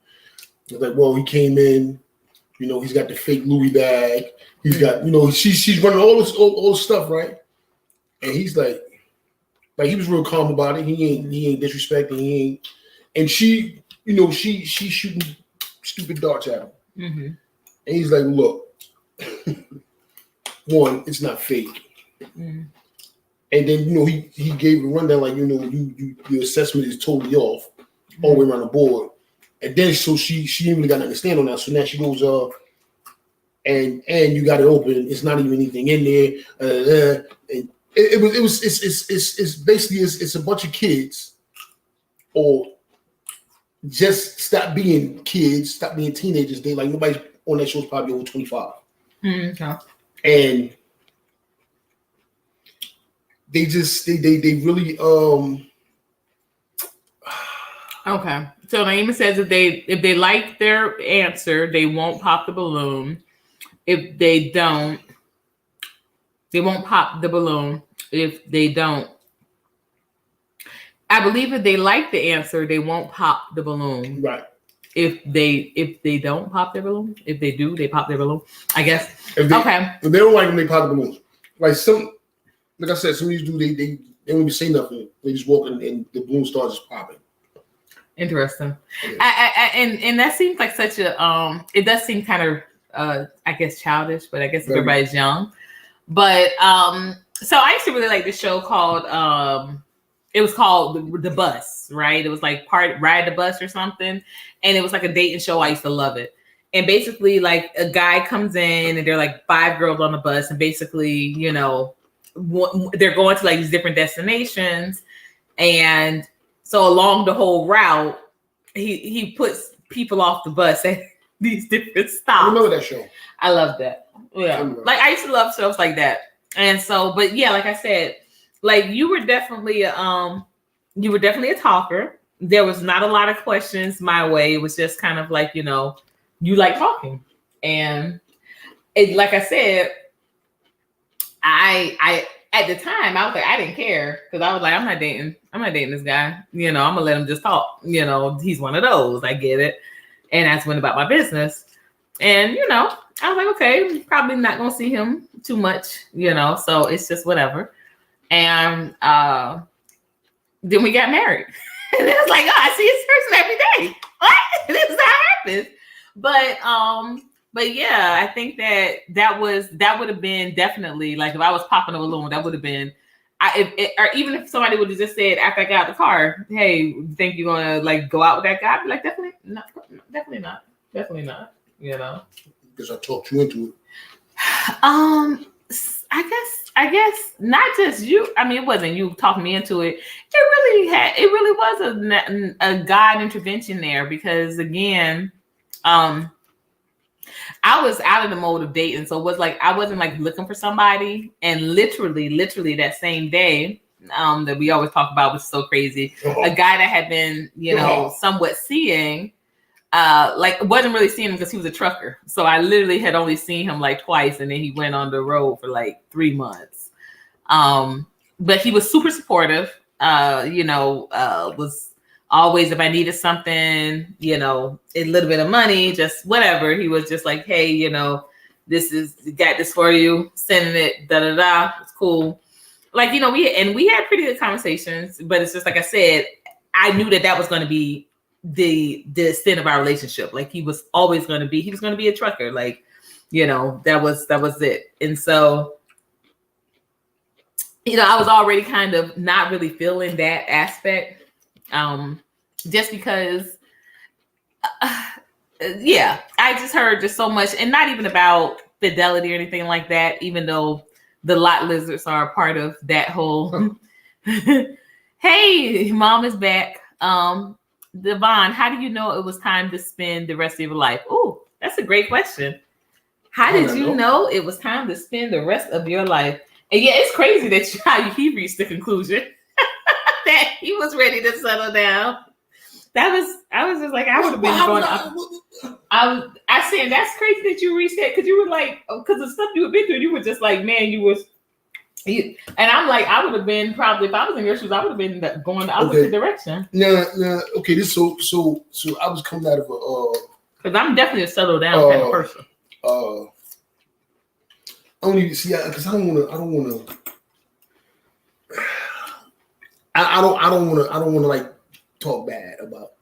They're like, well, he came in, he's got the fake Louis bag. He's got, she's running all this stuff, right? And he's like he was real calm about it. He ain't disrespecting. He ain't, and she, she's shooting stupid darts at him. Mm-hmm. And he's like, look, one, it's not fake. Mm-hmm. And then he gave a rundown like your assessment is totally off all the way around the board. And then so she ain't really got nothing to stand on now. So now she goes and you got it open. It's not even anything in there. And it's basically it's a bunch of kids or just stop being kids, stop being teenagers. They like nobody's on that show's probably over 25. Mm-hmm. And they really Okay. So Naima says if they like their answer, they won't pop the balloon. If they don't, they won't pop the balloon. If they don't, I believe if they like the answer, they won't pop the balloon. right. If they don't pop their balloon, if they do, they pop their balloon. I guess. If they don't like them, they pop the balloons. Like I said, some of these dudes they don't even say nothing. They just walk in and the balloon starts just popping. Interesting. Yeah. And that seems like such a it does seem kind of I guess childish, but I guess if everybody's young. But so I used to really like this show called it was called The Bus, right? It was like Ride the Bus or something, and it was like a dating show. I used to love it. And basically, like a guy comes in, and there are like 5 girls on the bus, and basically, they're going to like these different destinations, and so along the whole route, he puts people off the bus at these different stops. I remember that show. I love that. Yeah, like I used to love shows like that. And so, but yeah, like I said, like you were definitely a talker. There was not a lot of questions my way. It was just kind of like, you like talking. And it, like I said, I at the time I was like, I didn't care because I was like, I'm not dating this guy. I'm gonna let him just talk. He's one of those. I get it. And that's when about my business. And I was like, okay, probably not gonna see him too much, so it's just whatever. And then we got married. And it was like, oh, I see this person every day. What? This is how it happens. But yeah, I think that would have been definitely like if I was popping a balloon, that would have been or even if somebody would have just said after I got out the car, hey, you think you're gonna like go out with that guy? I'd be like, definitely not. Because I talked you into it. I guess not just you. I mean, it wasn't you talking me into it. It really was a God intervention there because again, I was out of the mode of dating. So it was like, I wasn't like looking for somebody. And literally that same day that we always talk about was so crazy. A guy that had been, somewhat seeing, like wasn't really seeing him because he was a trucker. So I literally had only seen him like twice. And then he went on the road for like 3 months. But he was super supportive, was always, if I needed something, a little bit of money, just whatever. He was just like, hey, got this for you, sending it, It's cool. Like, we had pretty good conversations, but it's just, like I said, I knew that was going to be the extent of our relationship. Like he was always going to be a trucker. Like, that was it. And so, I was already kind of not really feeling that aspect Just because, yeah, I just heard just so much, and not even about fidelity or anything like that, even though the lot lizards are a part of that whole. Hey, mom is back. Devon, how do you know it was time to spend the rest of your life? Oh, that's a great question. How did you know it was time to spend the rest of your life? And yeah, it's crazy that he reached the conclusion that he was ready to settle down. I was just like, I would have been going up. I said, that's crazy that you reached that, because you were like, because the stuff you had been through, you were just like, man, and I'm like, I would have been probably, if I was in your shoes, I would have been going the opposite direction. Nah. Okay, this so I was coming out of because I'm definitely a settle down kind of person. I don't even see because I don't want to like talk bad about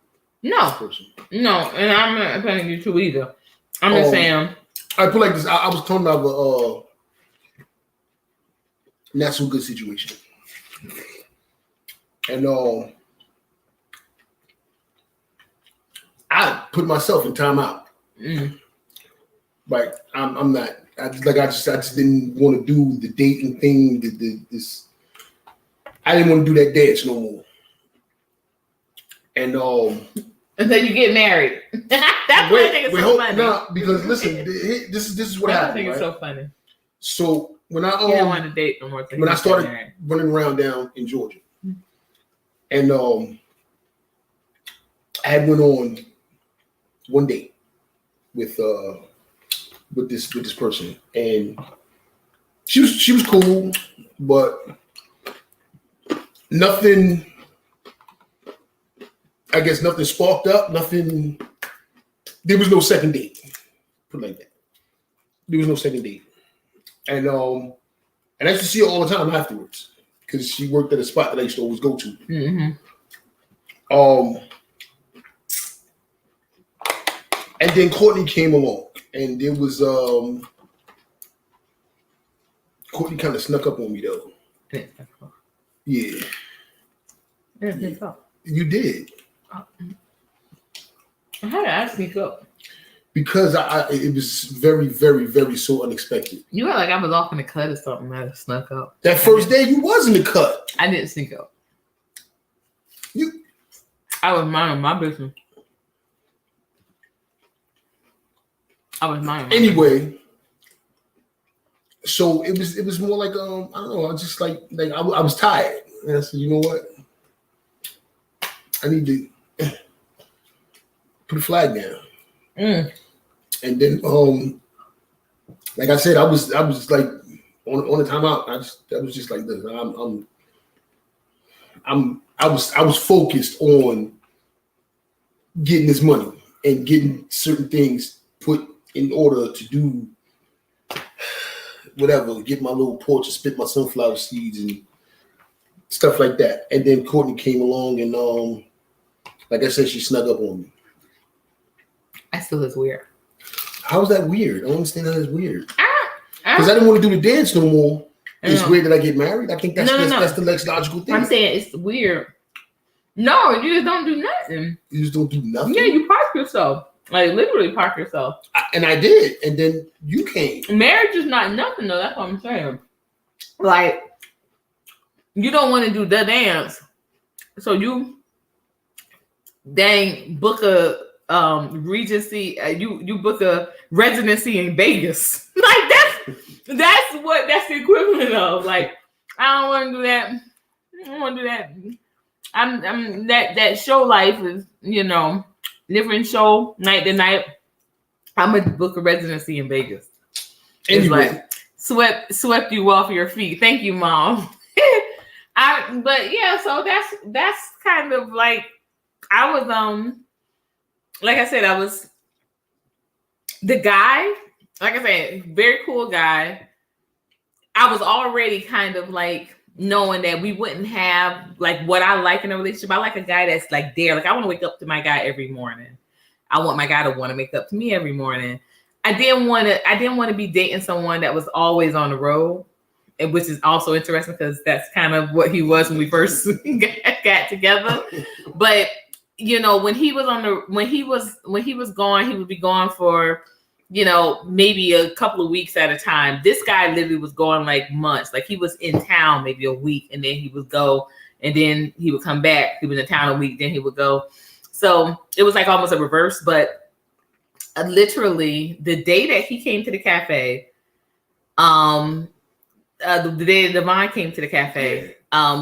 this person. No, and I'm not telling you to either. I'm just saying. I put like this. I was talking about a not so good situation, and I put myself in timeout. Like I'm not. I just didn't want to do the dating thing. I didn't want to do that dance no more. And then you get married. That's what I think is so funny. No, because listen, this is what happened. I think it's so funny. So when I you don't want to date no more. When I started running around down in Georgia, and I had went on one date with this person, and she was cool, but nothing. I guess nothing sparked up. Nothing. There was no second date. Put it like that. There was no second date, and I used to see her all the time afterwards because she worked at a spot that I used to always go to. Mm-hmm. And then Courtney came along, and there was Courtney kind of snuck up on me though. Yeah. You did. How did I sneak up? Because it was very, very, very so unexpected. You were like I was off in the cut or something. I snuck up. That first day, you was in the cut. I didn't sneak up. I was minding my business. Anyway, so it was more like I don't know. I was just like I was tired, and I said, you know what? I need to put a flag down. And then, like I said, I was like on the timeout. I was just like this. I was focused on getting this money and getting certain things put in order to do whatever, get my little porch and spit my sunflower seeds and stuff like that. And then Courtney came along and like I said, she snuck up on me. I still is weird. How's that weird? I don't understand how that's weird. Because I didn't want to do the dance no more. It's weird that I get married. I think that's the next logical thing. I'm saying it's weird. No, you just don't do nothing. You just don't do nothing? Yeah, you park yourself. Like literally park yourself. And I did. And then you came. Marriage is not nothing though. That's what I'm saying. Like, you don't want to do the dance. So you book a Regency, you book a residency in Vegas. Like that's the equivalent of. Like, I don't want to do that. I don't want to do that. I'm that show life is, different show night to night. I'm gonna book a residency in Vegas. Anyway. It's like swept you off your feet. Thank you, Mom. But yeah, so that's kind of like I was like I said, I was the guy, like I said, very cool guy. I was already kind of like knowing that we wouldn't have like what I like in a relationship. I like a guy that's like there. Like I want to wake up to my guy every morning. I want my guy to want to wake up to me every morning. I didn't want to be dating someone that was always on the road. which is also interesting because that's kind of what he was when we first got together. But you know, when he was gone, he would be gone for, you know, maybe a couple of weeks at a time. This guy literally was gone like months. Like he was in town maybe a week, and then he would go, and then he would come back. He was in town a week, then he would go. So it was like almost a reverse. But literally the day that he came to the cafe, the day Devon came to the cafe,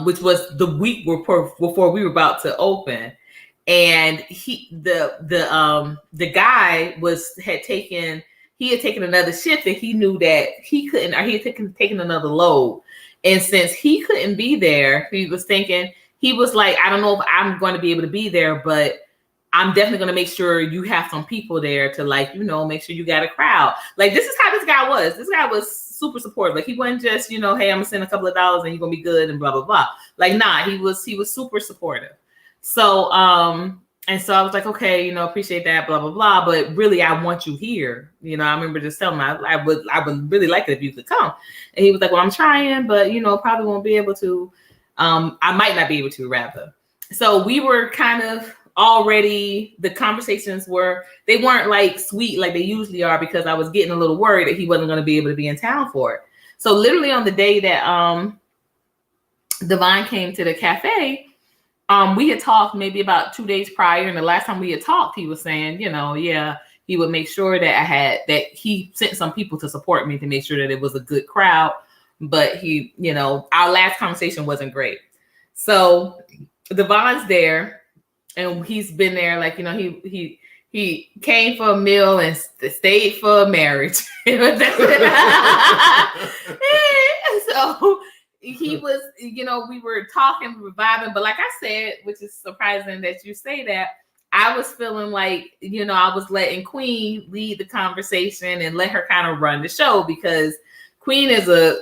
which was the week before we were about to open. And the guy had taken another shift, and he knew that he couldn't, or he had taken another load. And since he couldn't be there, he was like, I don't know if I'm going to be able to be there, but I'm definitely going to make sure you have some people there to, like, you know, make sure you got a crowd. Like, this is how this guy was. This guy was super supportive. Like, he wasn't just, you know, hey, I'm gonna send a couple of dollars and you're gonna be good and blah blah blah. Like, nah, he was super supportive. So and so I was like, okay, you know, appreciate that, blah blah blah, but really I want you here. You know, I remember just telling him I would really like it if you could come. And he was like, well, I'm trying, but you know, probably won't be able to. I might not be able to, rather. So we were kind of already, the conversations they weren't like sweet like they usually are, because I was getting a little worried that he wasn't going to be able to be in town for it. So literally on the day that Devon came to the cafe, we had talked maybe about 2 days prior, and the last time we had talked, he was saying, you know, yeah, he would make sure that he sent some people to support me to make sure that it was a good crowd. But he, you know, our last conversation wasn't great. So Devon's there, and he's been there, like, you know, he came for a meal and stayed for a marriage. So he was, you know, we were talking, we were vibing, but like I said, which is surprising that you say that, I was feeling like, you know, I was letting Queen lead the conversation and let her kind of run the show, because Queen is a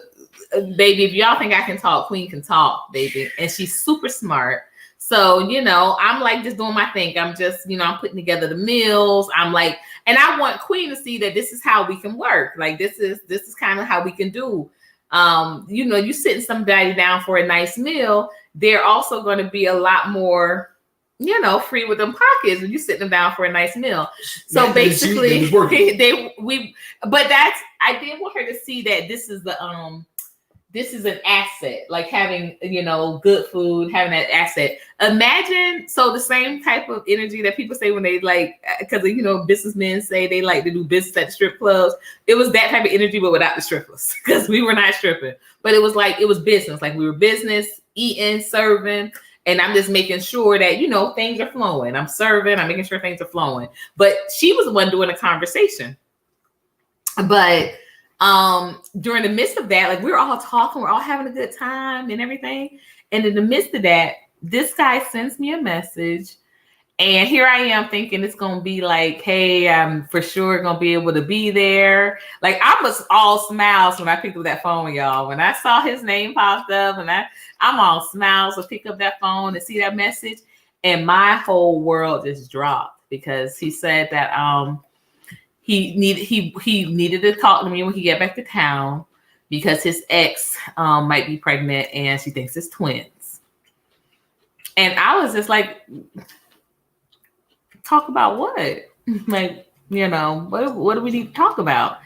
baby. If y'all think I can talk, Queen can talk, baby. And she's super smart. So, you know, I'm like just doing my thing. I'm just, you know, I'm putting together the meals. I'm like, and I want Queen to see that this is how we can work. Like, this is kind of how we can do. You know, you sitting somebody down for a nice meal, they're also going to be a lot more, you know, free with them pockets when you sitting them down for a nice meal. So basically, but I did want her to see that this is an asset, like having, you know, good food, having that asset. Imagine, so the same type of energy that people say when they like, because, you know, businessmen say they like to do business at the strip clubs. It was that type of energy, but without the strippers, because we were not stripping. But it was like, it was business. Like, we were business, eating, serving. And I'm just making sure that, you know, things are flowing. I'm serving, I'm making sure things are flowing. But she was the one doing the conversation. But during the midst of that, like, we were all talking, we're all having a good time and everything. And in the midst of that, this guy sends me a message, and here I am thinking it's gonna be like, hey, I'm for sure gonna be able to be there. Like, I was all smiles when I picked up that phone, y'all. When I saw his name popped up, and I'm all smiles to pick up that phone and see that message, and my whole world just dropped, because he said that he needed to talk to me when he get back to town, because his ex might be pregnant and she thinks it's twins. And I was just like, talk about what? Like, you know, what do we need to talk about?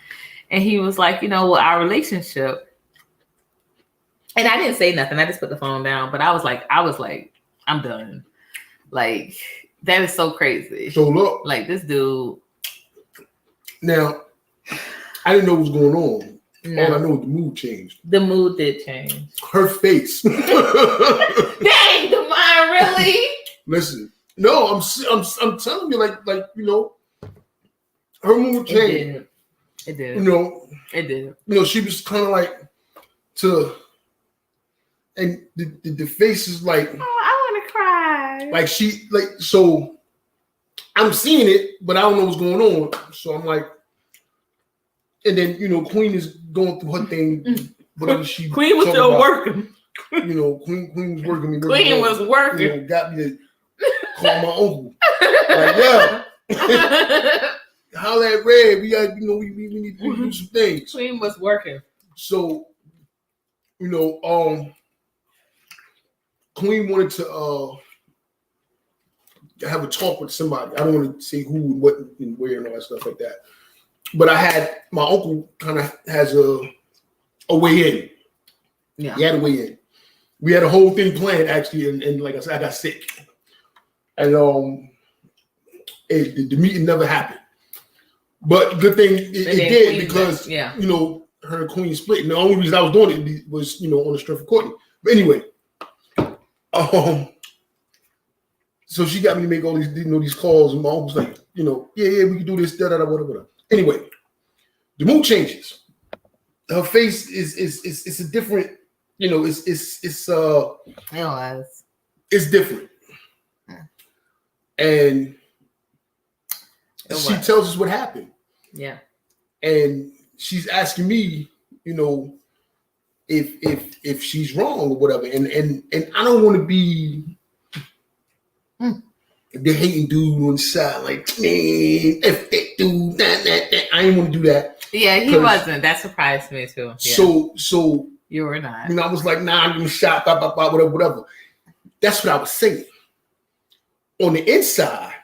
And he was like, you know, well, our relationship. And I didn't say nothing. I just put the phone down. But I was like, I'm done. Like, that is so crazy. So look, like, this dude. Now, I didn't know what was going on. No. All I know is the mood changed. The mood did change. Her face. Dang, the mind really? Listen, no, I'm telling you, like, you know, her mood changed. It did. You know, it did. You know, she was kind of like and the face is like, oh, I want to cry. Like, so I'm seeing it, but I don't know what's going on. So I'm like, and then, you know, Queen is going through her thing. Whatever she Queen was still working. You know, Queen was working me. Queen was working. You know, got me to call my uncle. Like, yeah. Holla at Red. We got, you know, we need to do some things. Queen was working. So you know, Queen wanted to have a talk with somebody. I don't want to say who and what and where and all that stuff like that. But I had my uncle kind of has a way in. Yeah. He had a way in. We had a whole thing planned actually, and like I said, I got sick. And the meeting never happened. But good thing it did because you know, her and Queen split. And the only reason I was doing it was, you know, on the strength of Courtney. But anyway, so she got me to make all these, you know, these calls, and my uncle's like, you know, yeah, we can do this, whatever. Anyway, the mood changes. Her face is a different, you know, it's different. And she tells us what happened. Yeah. And she's asking me, you know, if she's wrong or whatever. And I don't want to be the hating dude on the side, like, man, if that dude, that. I didn't want to do that. Yeah, he wasn't. That surprised me too. Yeah. So you were not. You know, I was like, nah, I'm gonna shot, whatever. That's what I was saying. On the inside,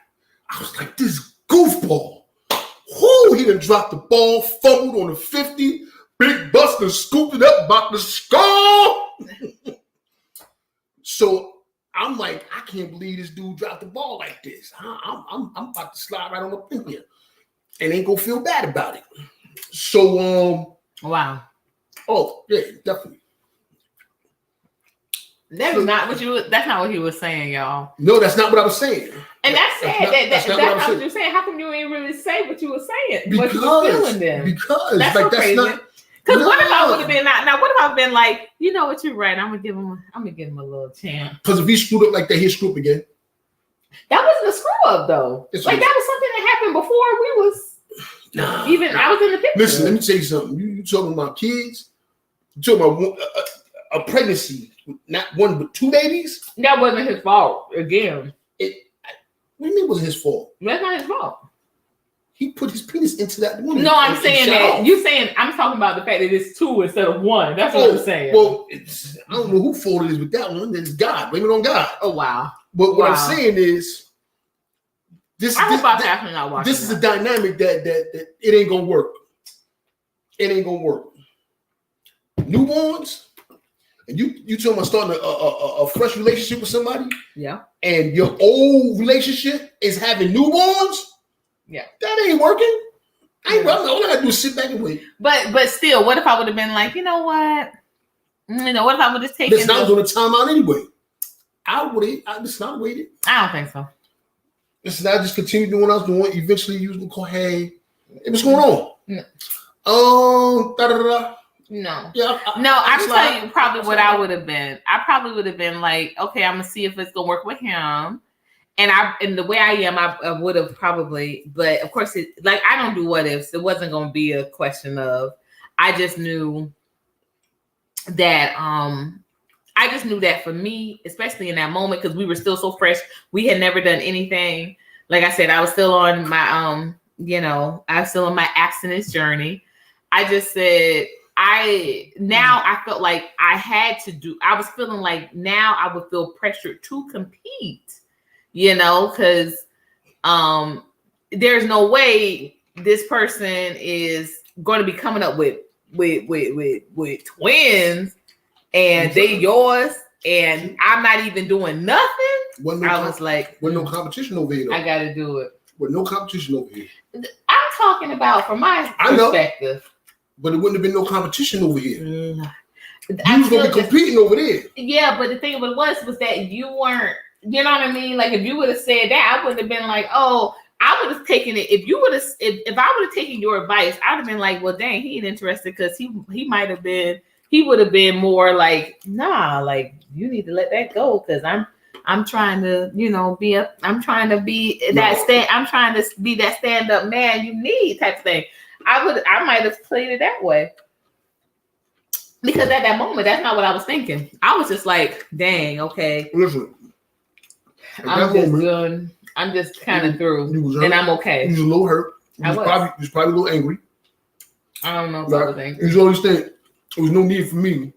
I was like, this goofball. Whoo, he done dropped the ball, fumbled on the 50. Big Buster scooped it up, about to score. So I'm like, I can't believe this dude dropped the ball like this. I'm about to slide right on up in here and ain't gonna feel bad about it. So wow. Oh yeah, definitely. That's not what he was saying, y'all. No, that's not what I was saying. And that's sad. That's not what you're saying. How come you ain't really say what you were saying? What you were feeling then? Because that's like so that's crazy. not. Because what if I would have been now? What if I've been like, you know what, you're right. I'm gonna give him a little chance. Because if he screwed up like that, he'll screw up again. That wasn't a screw up though. That was something that happened before we was. I was in the picture. Listen, let me tell you something. You talking about kids? You talking about a pregnancy, not one but two babies? That wasn't his fault. Again, what do you mean it wasn't his fault? That's not his fault. He put his penis into that woman. No, I'm saying that you're saying I'm talking about the fact that it's two instead of one. That's what I'm saying. Well, I don't know who fault it is with that one. It's God. Blame it on God. Oh wow. But what I'm saying is, this is a dynamic that it ain't gonna work. It ain't gonna work. Newborns, and you talking about starting a fresh relationship with somebody, yeah, and your old relationship is having newborns, yeah, that ain't working. All I gotta do is sit back and wait. But still, what if I would have been like, you know what? What if I would have taken? Listen, I was on a timeout anyway. I just not waited. I don't think so. Listen, I just continued doing what I was doing. Eventually, you was gonna call, hey, what's going on? No. No. Yeah. I'm telling you probably what I would have been. I probably would have been like, okay, I'm gonna see if it's gonna work with him. And the way I am, I would have probably, but of course, I don't do what ifs. It wasn't gonna be a question of. I just knew that. I just knew that for me, especially in that moment, because we were still so fresh. We had never done anything. Like I said, I was still on my I was still on my abstinence journey. I just said. I felt like I had to do, I was feeling like now I would feel pressured to compete, because there's no way this person is going to be coming up with twins and they yours and I'm not even doing nothing. I was like, with no competition over here. I got to do it. With no competition over here. I'm talking about from my perspective. But it wouldn't have been no competition over here. You was going to be competing over there. Yeah, but the thing was that you weren't, you know what I mean? Like, if you would have said that, I would have been like, oh, I would have taken it. If I would have taken your advice, I would have been like, well, dang, he ain't interested because he would have been more like, nah, like, you need to let that go because I'm trying to, I'm trying to be that stand-up man you need type of thing. I might have played it that way. Because at that moment, that's not what I was thinking. I was just like, dang, okay. Listen. I'm just kind of through. And I'm okay. You was a little hurt. You was probably a little angry. I don't know if I was angry. You understand? There was no need for me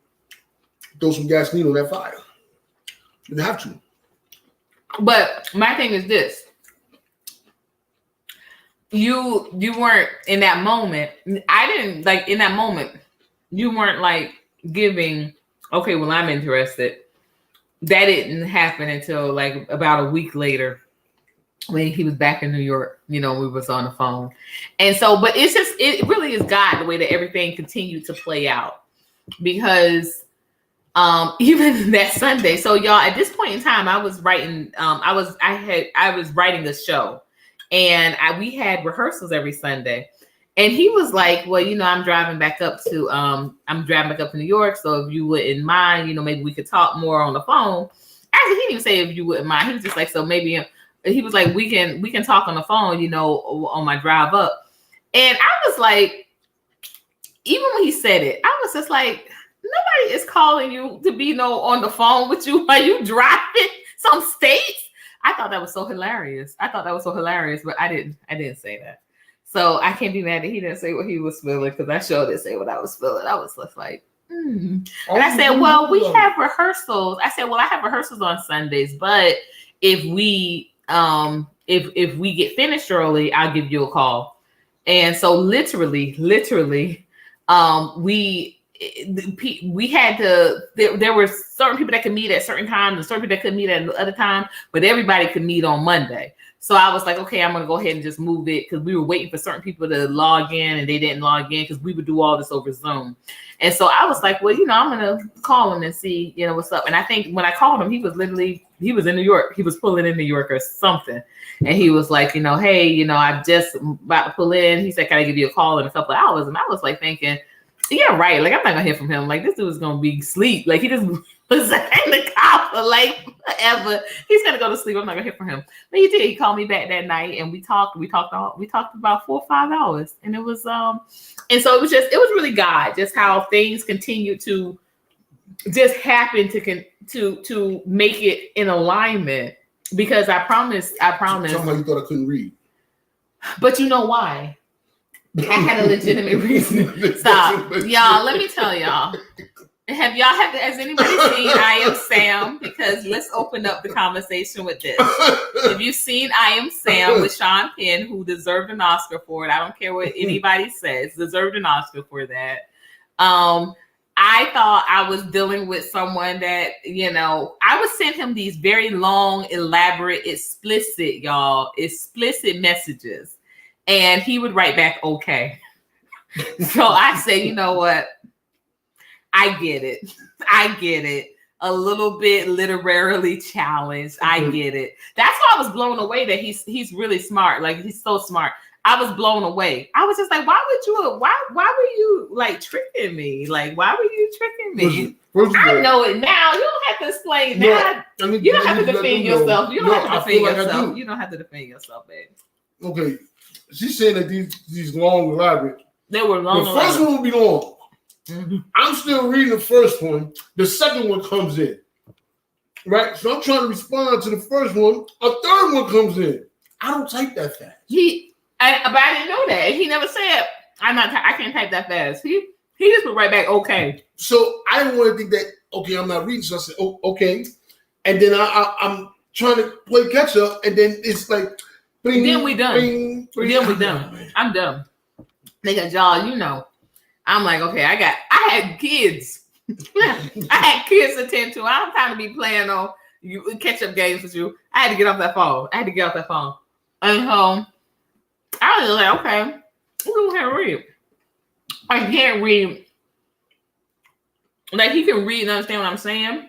throw some gasoline on that fire. You have to. But my thing is this. You weren't in that moment. I didn't like in that moment. You weren't like giving, okay, well, I'm interested. That didn't happen until like about a week later when he was back in New York. We was on the phone. And so, but it really is God, the way that everything continued to play out. Because even that Sunday, so y'all, at this point in time, I was writing, I was writing a show. And we had rehearsals every Sunday. And he was like, well, I'm driving back up to New York. So if you wouldn't mind, maybe we could talk more on the phone. Actually, he didn't even say if you wouldn't mind. He was just like, so maybe he was like, we can talk on the phone, on my drive up. And I was like, even when he said it, I was just like, nobody is calling you to be on the phone with you while you driving some states. I thought that was so hilarious. But I didn't say that. So I can't be mad that he didn't say what he was feeling because I sure didn't say what I was feeling. I was just like, And I said, well, we have rehearsals. I said, well, I have rehearsals on Sundays, but if we if we get finished early, I'll give you a call. And so literally, we had to, there were certain people that could meet at certain times and certain people that could meet at other time, but everybody could meet on Monday. So I was like, okay, I'm going to go ahead and just move it because we were waiting for certain people to log in and they didn't log in because we would do all this over Zoom. And so I was like, well, I'm going to call him and see, what's up. And I think when I called him, he was in New York. He was pulling in New York or something. And he was like, hey, I'm just about to pull in. He said, can I give you a call in a couple of hours? And I was like thinking, yeah, right. Like, I'm not gonna hear from him. Like, this dude is gonna be asleep. Like, he just was in the car for like forever. He's gonna go to sleep. I'm not gonna hear from him. But he did. He called me back that night, and we talked about 4 or 5 hours, and it was and so it was really God, just how things continue to just happen to make it in alignment. Because I promised. Somebody you thought I couldn't read, but you know why? I had a legitimate reason. Stop. Y'all, let me tell y'all. Has anybody seen I Am Sam? Because let's open up the conversation with this. Have you seen I Am Sam with Sean Penn, who deserved an Oscar for it? I don't care what anybody says. Deserved an Oscar for that. I thought I was dealing with someone that, I would send him these very long, elaborate, explicit messages. And he would write back, okay. So I say, you know what? I get it. A little bit literarily challenged. I get it. That's why I was blown away that he's really smart. Like, he's so smart. I was blown away. I was just like, why were you like tricking me? Like, why were you tricking me? I know it now. You don't have to explain that. You don't have to defend yourself. You don't have to defend yourself. You don't have to defend yourself, babe. Okay. She's saying that these long, elaborate. They were long. The first one will be long. Mm-hmm. I'm still reading the first one. The second one comes in. Right? So I'm trying to respond to the first one. A third one comes in. I don't type that fast. But I didn't know that. He never said, I can't type that fast. He just put right back, okay. So I didn't want to think that, okay, I'm not reading. So I said, oh, okay. And then I'm trying to play catch up. And then it's like, bing, then we done. Bing, bing. Then we done. I'm done. Nigga, y'all, I'm like, okay, I had kids. I had kids to attend to. I don't time to be playing on catch up games with you. I had to get off that phone. And I was like, okay, I'm going to read. I can't read. Like, he can read and understand what I'm saying,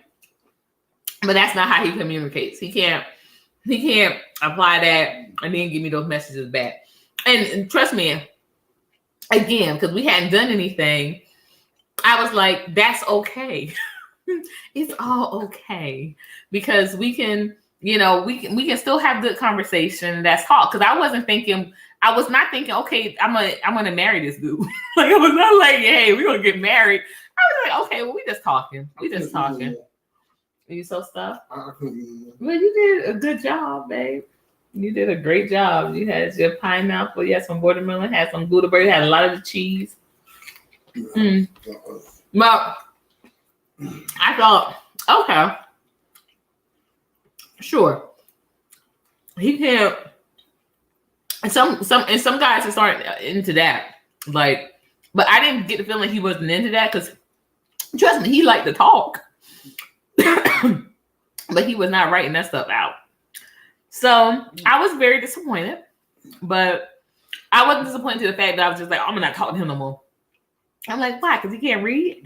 but that's not how he communicates. He can't apply that and then give me those messages back. And trust me, again, because we hadn't done anything, I was like, that's okay. It's all okay. Because we can, we can still have good conversation. That's talk. Because I was not thinking, okay, I'm gonna marry this dude. Like, I was not like, hey, we're gonna get married. I was like, okay, well, we just talking. Are you so stuffed? Well, you did a good job, babe. You did a great job. You had your pineapple, you had some watermelon, had some Gouda berry, had a lot of the cheese. But I thought, okay, sure, he can't. And some guys just aren't into that. Like, but I didn't get the feeling he wasn't into that because trust me, he liked to talk, but he was not writing that stuff out. So I was very disappointed, but I wasn't disappointed to the fact that I was just like, I'm not talking to him no more. I'm like, why? Because he can't read.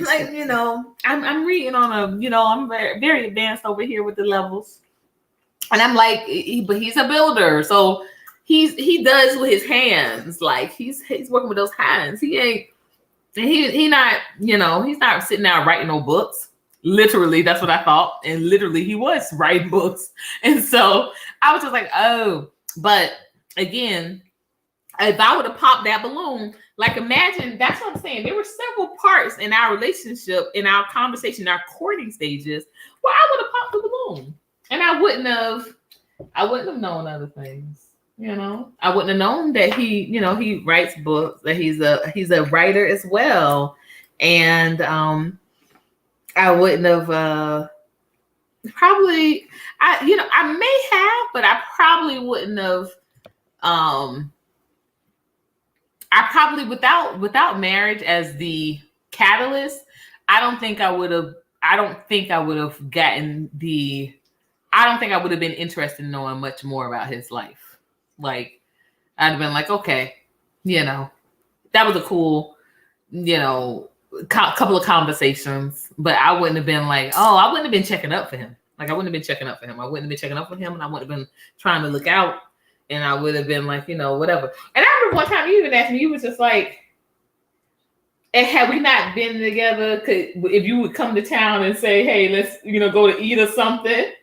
Like, I'm reading on a, I'm very, very advanced over here with the levels. And I'm like, but he's a builder, so he does with his hands. Like he's working with those hands. He not he's not sitting down writing no books. Literally, that's what I thought, and literally he was writing books. And so I was just like, oh. But again, if I would have popped that balloon, like imagine, that's what I'm saying. There were several parts in our relationship, in our conversation, our courting stages, where I would have popped the balloon. And I wouldn't have known other things, I wouldn't have known that he writes books, that he's a writer as well. And I wouldn't have probably, I may have, but I probably wouldn't have, I probably without marriage as the catalyst, I don't think I would have been interested in knowing much more about his life. Like, I'd have been like, okay, that was a cool, couple of conversations, but I wouldn't have been like, I wouldn't have been checking up for him. Like, I wouldn't have been checking up for him. I wouldn't have been checking up for him, and I wouldn't have been trying to look out, and I would have been like, whatever. And I remember one time you even asked me, you was just like, and had we not been together, if you would come to town and say, hey, let's, go to eat or something.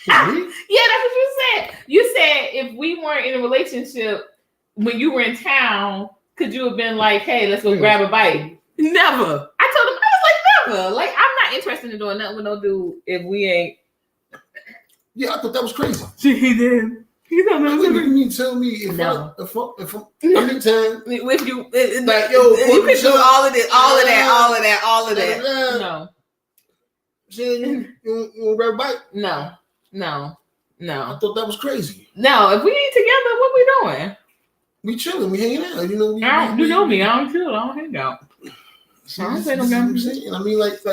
Really? Yeah, that's what you said. You said if we weren't in a relationship when you were in town, could you have been like, hey, let's go grab a bite? Never. I told him, I was like, never. Like, I'm not interested in doing nothing with no dude if we ain't. Yeah, I thought that was crazy. He did. He thought that was crazy. You mean tell me if I'm anytime with you, like, yo, you could do all of this, all of that. No. You want to grab a bite? No. I thought that was crazy. No, if we ain't together, what we doing? We chilling, we hanging out. You know me. I don't chill. I don't hang out. I don't say no I'm saying. I mean, like,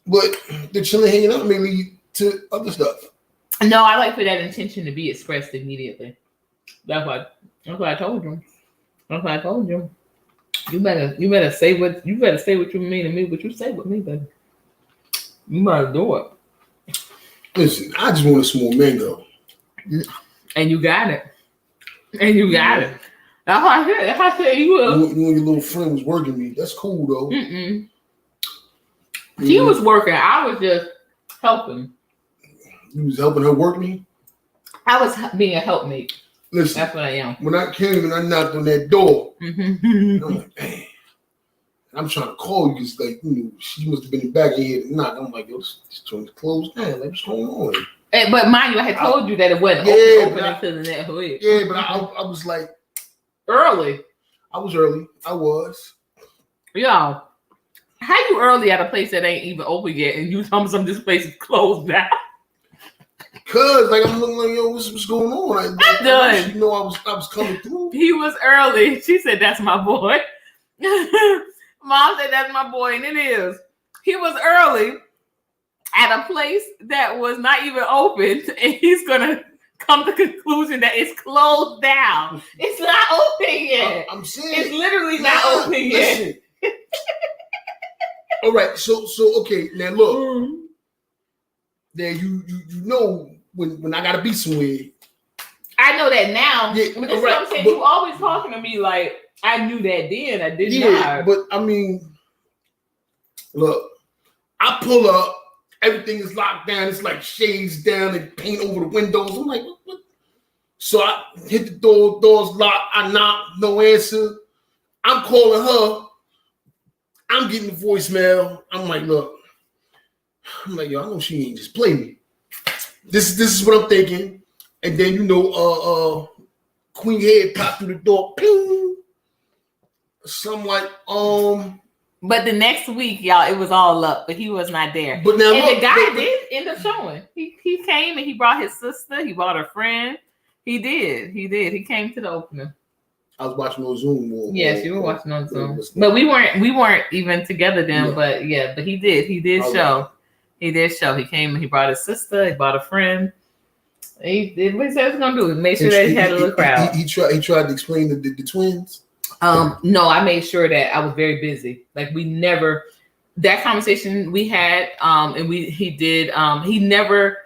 but the chilling, hanging out may lead to other stuff. No, I like for that intention to be expressed immediately. That's what I told you. That's what I told you. You better say what you mean to me, but you say with me, baby. You better do it. Listen, I just want a small mango. And you got it. That's how I said. That's how I said you will. You and your little friend was working me. That's cool though. She was working. I was just helping. You was helping her work me? I was being a helpmate. Listen, that's what I am. When I came and I knocked on that door, I'm like, dang. I'm trying to call you because, like, she must have been in the back of your head and knock. I'm like, yo, this joint is closed down. Like, what's going on? But mind you, I had told you that it wasn't open until the next week. Yeah, but I was like early. I was early. I was. Yo, how you early at a place that ain't even open yet, and you tell me this place is closed down? Cause like I'm looking like, yo, what's going on? I'm done. I was coming through. He was early. She said, "That's my boy." Mom said, "That's my boy," and it is. He was early at a place that was not even open, and he's gonna come to the conclusion that it's closed down. It's not open yet. I'm saying it's literally not open yet. All right, so okay, now look. Then you know when I gotta be somewhere. I know that now. Yeah, but that's what I'm saying. You always talking to me like I knew that then. I did not. Yeah, but I mean, look, I pull up, everything is locked down. It's like shades down and paint over the windows. I'm like, what? So I hit the door. Door's locked. I knock, no answer. I'm calling her. I'm getting the voicemail. I'm like, look. I'm like, yo, I know she ain't just play me. This is what I'm thinking. And then Queen Head popped through the door. Ping. somewhat. But the next week, y'all, it was all up, but he was not there. But now, and the guy did end up showing. He came and he brought his sister. He brought a friend. He did. He came to the opening. I was watching on Zoom. Yes, you were watching on Zoom. But we weren't even together then. Yeah. But he did. He did show. He did show. He came and he brought his sister. He brought a friend. He did what he said he was gonna do. Make sure that he had a little crowd. He tried to explain the twins. No, I made sure that I was very busy. Like we never that conversation we had, and he never.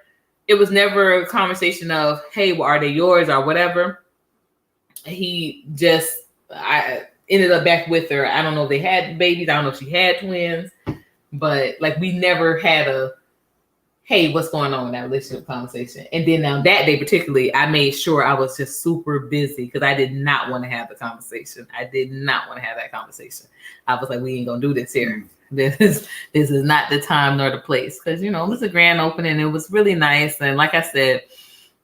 It was never a conversation of, hey, well, are they yours or whatever. I ended up back with her. I don't know if they had babies. I don't know if she had twins, but like we never had a, hey, what's going on with that relationship conversation? And then on that day particularly, I made sure I was just super busy because I did not want to have the conversation. I did not want to have that conversation. I was like, we ain't gonna do this here. This is not the time nor the place, because it was a grand opening. It was really nice, and like I said,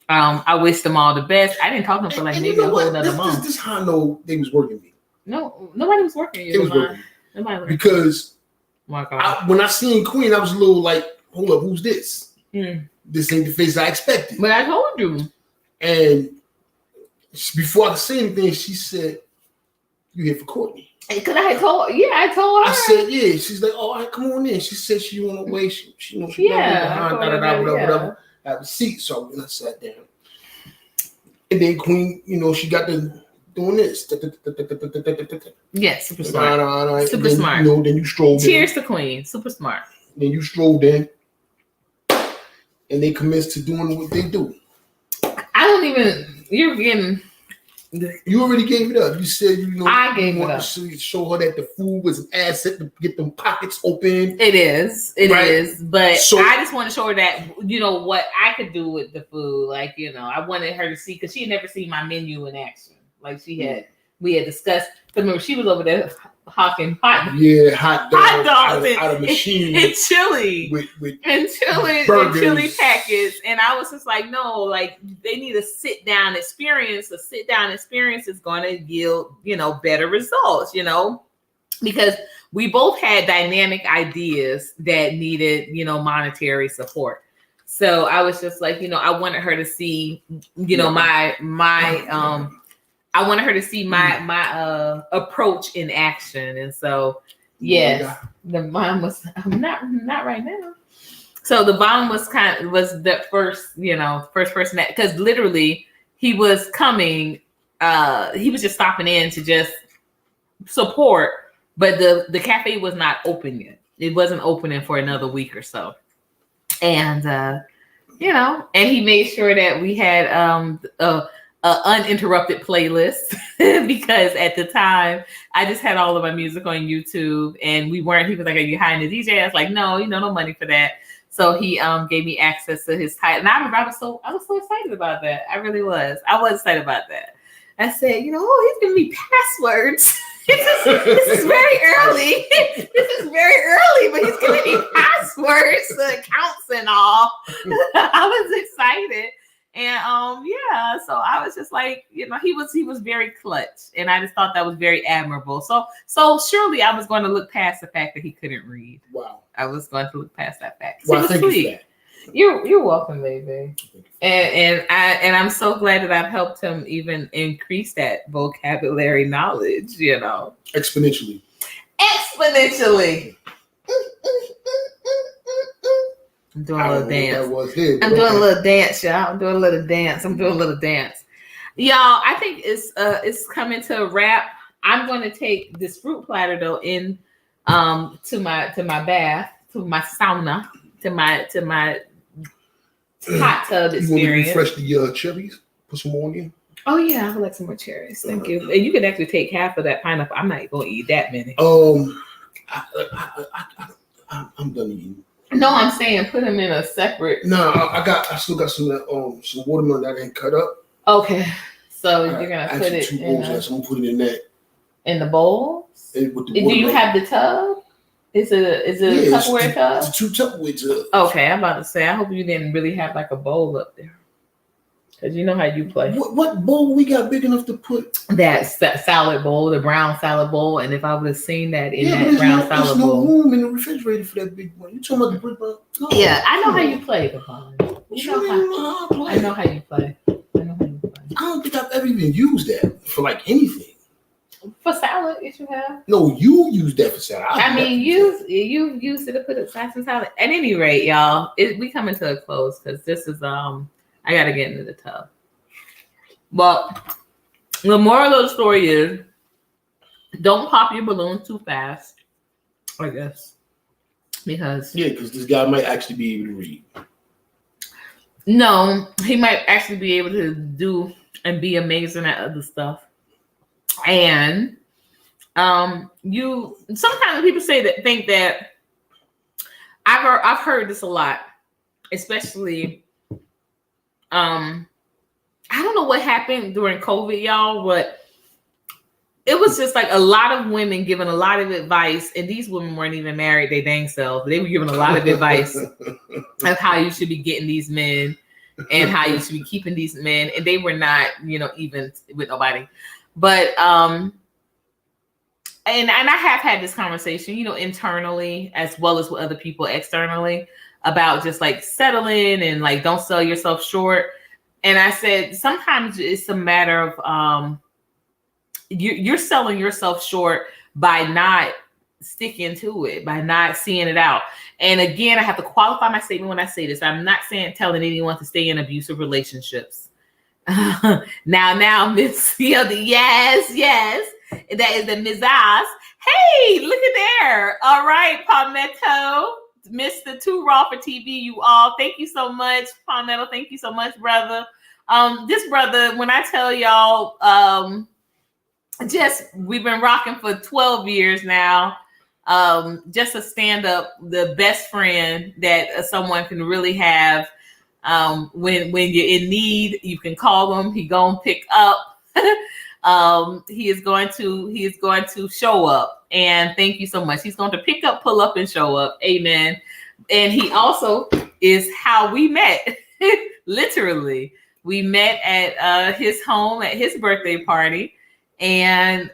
I wish them all the best. I didn't talk to them for maybe a whole another month. This is how I know they was working me. No, nobody was working you. It was working me. Because when I seen Queen, I was a little like, hold up, who's this? This ain't the face I expected. But I told you. And before I could say anything, she said, "You here for Courtney?" Because I told her. I said, yeah. She's like, oh, all right, come on in. She said she on her way. She whatever. I have a seat. So when I sat down. And then Queen, she got to doing this. Yes, super smart. Super smart. Then you strolled in. Cheers to Queen. Super smart. Then you strolled in. And they commenced to doing what they do. You already gave it up. You said I gave it up. Show her that the food was an asset to get them pockets open. It is. It is. But I just want to show her that what I could do with the food. Like I wanted her to see, because she had never seen my menu in action. Like we had discussed. Because remember, she was over there hawking hot dogs out of machine and chili and chili packets, and I was just like, no, like they need a sit down experience. A sit down experience is going to yield better results, because we both had dynamic ideas that needed monetary support. So I was just like, I wanted her to see I wanted her to see my approach in action, and so yes, the bomb was not right now. So the bomb was the first first person that, because literally he was coming, he was just stopping in to just support, but the cafe was not open yet. It wasn't opening for another week or so, and and he made sure that we had uninterrupted playlist because at the time I just had all of my music on YouTube, and he was like, are you hiring a DJ? I was like, no, no money for that. So he gave me access to his title, and I remember I was so excited about that. I really was. I was excited about that. I said, he's giving me passwords. This is very early. This is very early, but he's giving me passwords to accounts and all. I was excited. And so I was just like, he was very clutch, and I just thought that was very admirable. So surely I was going to look past the fact that he couldn't read. Wow. I was going to look past that fact. Well, thank you for that. You're welcome, baby. And I'm so glad that I've helped him even increase that vocabulary knowledge, Exponentially. I'm doing a little dance. I'm doing a little dance, y'all. I'm doing a little dance. Y'all, I think it's coming to a wrap. I'm going to take this fruit platter though in to my bath, to my sauna, to my hot tub experience. You want to refresh the cherries? Put some more in. Oh yeah, I would like some more cherries. Thank you. And you can actually take half of that pineapple. I'm not going to eat that many. I'm done eating. No, I'm saying put them in a separate. No, I still got some watermelon that I didn't cut up. Okay, so you're gonna put it two bowls in. So I'm gonna put it in that. In the bowls. Do you have the tub? Is it a Tupperware tub? It's 2 Tupperware tubs. Okay, I'm about to say. I hope you didn't really have like a bowl up there. Because you know how you play. What bowl we got big enough to put? That salad bowl, the brown salad bowl. And if I would have seen that in that but brown salad bowl. There's no room in the refrigerator for that big one. You talking about the brick bowl? No. Yeah, I know how you play, Papa. I know how you play. I don't think I've ever even used that for like anything. For salad, if you have. No, you use that for salad. I mean, you used it to put it in salad. At any rate, y'all, we coming to a close because this is I gotta get into the tub. But the moral of the story is, don't pop your balloon too fast. I guess because this guy might actually be able to read. No, he might actually be able to do and be amazing at other stuff. And sometimes people think that I've heard this a lot, especially I don't know what happened during COVID, y'all, but it was just like a lot of women giving a lot of advice, and these women weren't even married they dang selves. They were giving a lot of advice of how you should be getting these men and how you should be keeping these men, and they were not, even with nobody. But and I have had this conversation, internally as well as with other people externally about just like settling and like don't sell yourself short. And I said sometimes it's a matter of you're selling yourself short by not sticking to it, by not seeing it out. And again, I have to qualify my statement when I say this. I'm not telling anyone to stay in abusive relationships. Now, Miss yes, that is the Ms. Oz. Hey, look at there. All right, Palmetto, Mr. Too Raw for TV, you all. Thank you so much, Palmetto. Thank you so much, brother. This brother, when I tell y'all, we've been rocking for 12 years now. Just a stand-up, the best friend that someone can really have. When you're in need, you can call him. He gonna pick up. He is going to show up. And thank you so much. He's going to pick up, pull up, and show up. Amen. And he also is how we met. Literally, we met at his home at his birthday party. And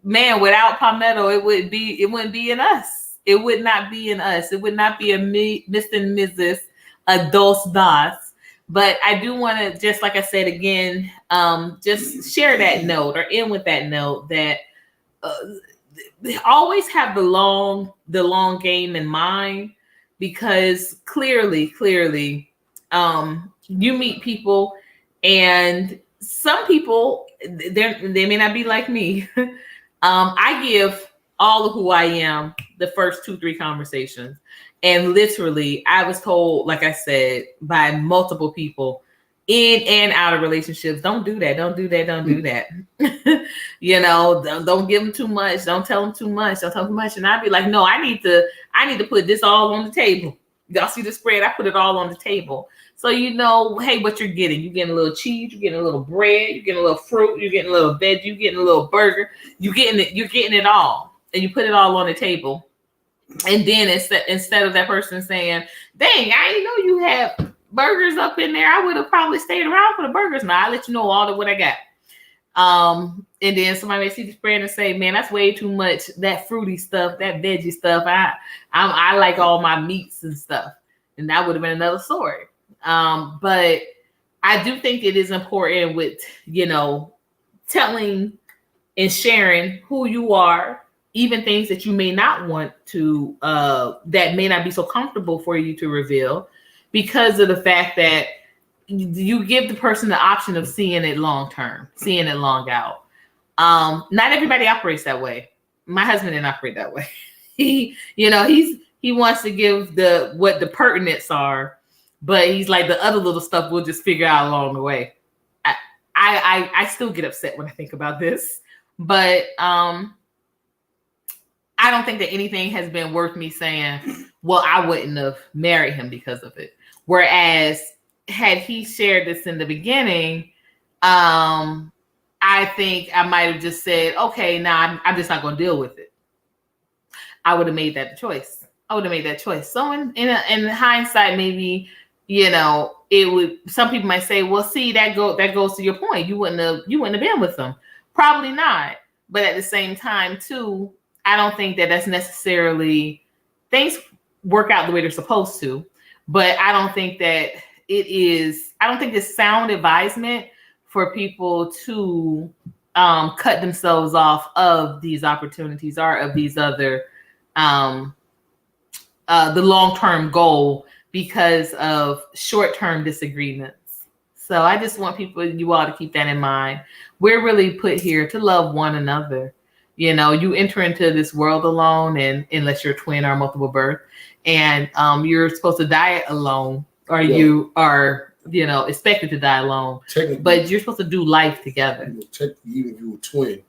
man, without Palmetto, it wouldn't be in us. It would not be in us. It would not be a Mr. and Mrs. Dos Das. But I do want to, just like I said again, just share that note or end with that note that always have the long game in mind, because clearly, you meet people, and some people they may not be like me. I give all of who I am the first 2-3 conversations. And literally, I was told, like I said, by multiple people in and out of relationships, don't do that. Don't do that. Don't do that. Don't give them too much. Don't tell them too much. Don't tell them too much. And I'd be like, no, I need to put this all on the table. Y'all see the spread? I put it all on the table. So hey, what you're getting. You're getting a little cheese. You're getting a little bread. You're getting a little fruit. You're getting a little veg. You're getting a little burger. You're getting it all. And you put it all on the table. And then instead of that person saying, dang, I didn't know you had burgers up in there, I would have probably stayed around for the burgers. Now I'll let you know all of what I got. And then somebody may see the spread and say, man, that's way too much, that fruity stuff, that veggie stuff. I like all my meats and stuff. And that would have been another story. But I do think it is important with, telling and sharing who you are, even things that you may not want to, that may not be so comfortable for you to reveal, because of the fact that you give the person the option of seeing it long term, seeing it long out. Not everybody operates that way. My husband didn't operate that way. He wants to give what the pertinents are, but he's like, the other little stuff we'll just figure out along the way. I still get upset when I think about this, but I don't think that anything has been worth me saying, well, I wouldn't have married him because of it. Whereas had he shared this in the beginning, I think I might have just said, okay, now I'm just not going to deal with it. I would have made that choice. So in hindsight, maybe, it would. Some people might say, "Well, see, that goes to your point. You wouldn't have been with them. Probably not. But at the same time, too, I don't think that that's necessarily things work out the way they're supposed to. But I don't think that it is. I don't think it's sound advisement for people to cut themselves off of these opportunities or of these other the long-term goal because of short-term disagreements. So I just want you all to keep that in mind. We're really put here to love one another. You know, you enter into this world alone, and unless you're a twin or multiple birth, and you're supposed to die alone, or you are, expected to die alone. But you're supposed to do life together. Technically, even if you're a twin,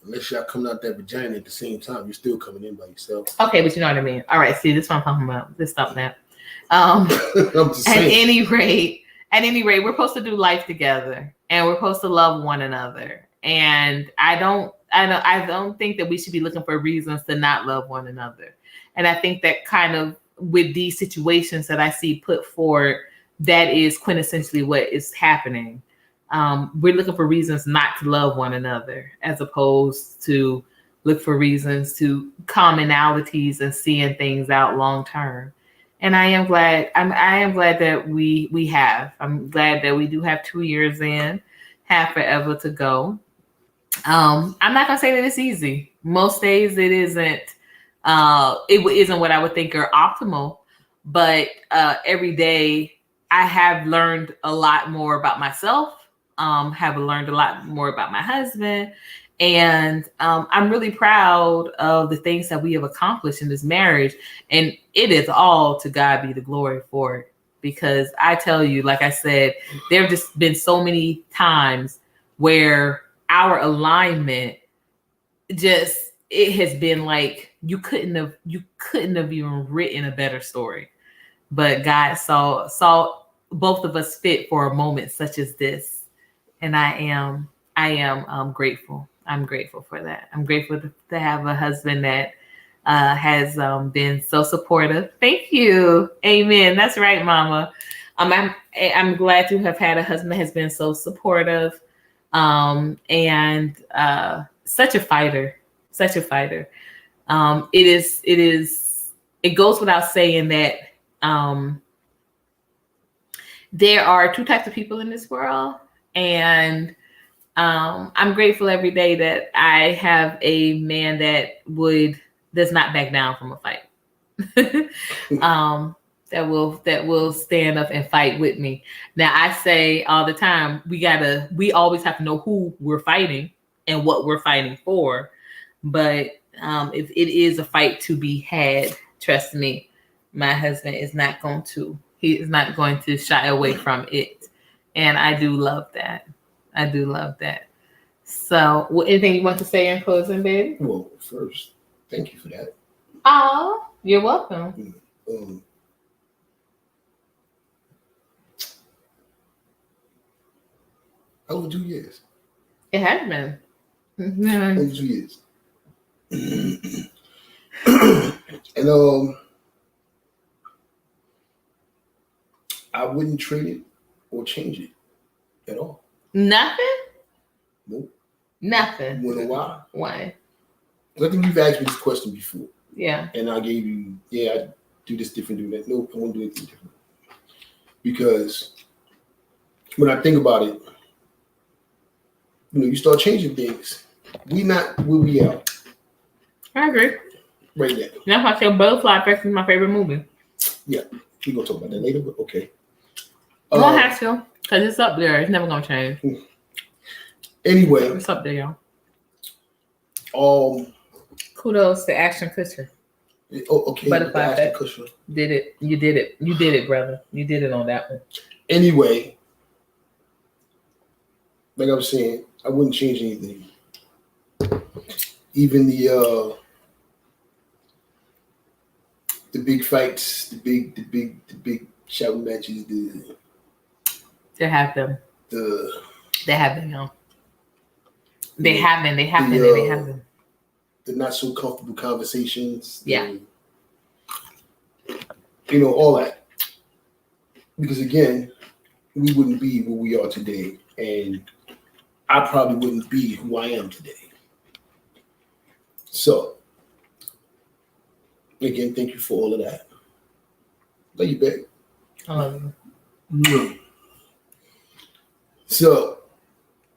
unless y'all coming out that vagina at the same time, you're still coming in by yourself. Okay, but you know what I mean. All right, see, this is what I'm talking about. Let's stop that. At any rate, we're supposed to do life together, and we're supposed to love one another. And I don't think that we should be looking for reasons to not love one another. And I think that kind of with these situations that I see put forward, that is quintessentially what is happening. We're looking for reasons not to love one another, as opposed to look for reasons to commonalities and seeing things out long term. And I am glad. I am glad that we have. I'm glad that we do have 2 years in, have forever to go. I'm not gonna say that it's easy. Most days it isn't. It isn't what I would think are optimal. But every day I have learned a lot more about myself. Have learned a lot more about my husband. And I'm really proud of the things that we have accomplished in this marriage. And it is all to God be the glory for it. Because I tell you, like I said, there have just been so many times where our alignment it has been like you couldn't have even written a better story. But God saw both of us fit for a moment such as this. And I am grateful. I'm grateful for that. I'm grateful to have a husband that has been so supportive. Thank you. Amen. That's right, Mama. I'm glad to have had a husband that has been so supportive and such a fighter. Such a fighter. It goes without saying that there are two types of people in this world, and I'm grateful every day that I have a man that does not back down from a fight. That will stand up and fight with me. Now I say all the time, we always have to know who we're fighting and what we're fighting for. But if it is a fight to be had, trust me, my husband is not going to shy away from it. And I do love that. So anything you want to say in closing, baby? Well, first, thank you for that. Oh, you're welcome. Over 2 years. It has been. Over 2 years. And I wouldn't trade it or change it at all. Nothing? Nope. Nothing. You know why? Why? I think you've asked me this question before. Yeah. And I gave you, I do this different, do that. Nope, I won't do anything different. Because when I think about it, you start changing things. We not where we are. I agree. Right now. That's why I say Butterfly Effect is my favorite movie. Yeah. We're going to talk about that later, but okay. You don't have to, because it's up there. It's never going to change. Anyway. It's up there, y'all. Kudos to Ashton Kutcher. Okay. Butterfly Effect. Kutcher. Did it. You did it. You did it, brother. You did it on that one. Anyway. Like I was saying, I wouldn't change anything. Even the big fights, the big shouting matches, they have them. They have them, y'all. They have them. The not so comfortable conversations. Yeah. All that. Because again, we wouldn't be where we are today, and I probably wouldn't be who I am today. So, again, thank you for all of that. Love you, babe. I love you. Mm. So,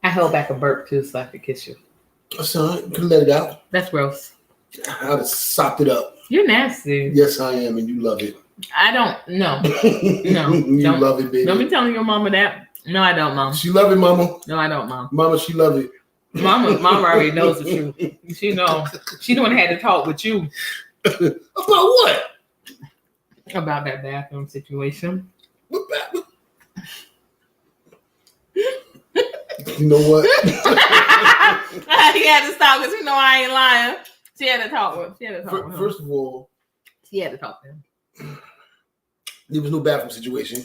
I held back a burp too so I could kiss you. that's all right. You can let it out. That's gross. I would have sopped it up. You're nasty. Yes, I am, and you love it. I don't. No. No. You don't, love it, baby. Don't be telling your mama that. No, I don't, Mom. She love it, Mama. No, I don't, Mom. Mama, she love it. Mama already knows the truth. She know. She the one had to talk with you. About what? About that bathroom situation. What You know what? He had to stop because you know I ain't lying. She had to talk with him. First of all, she had to talk to him. There was no bathroom situation.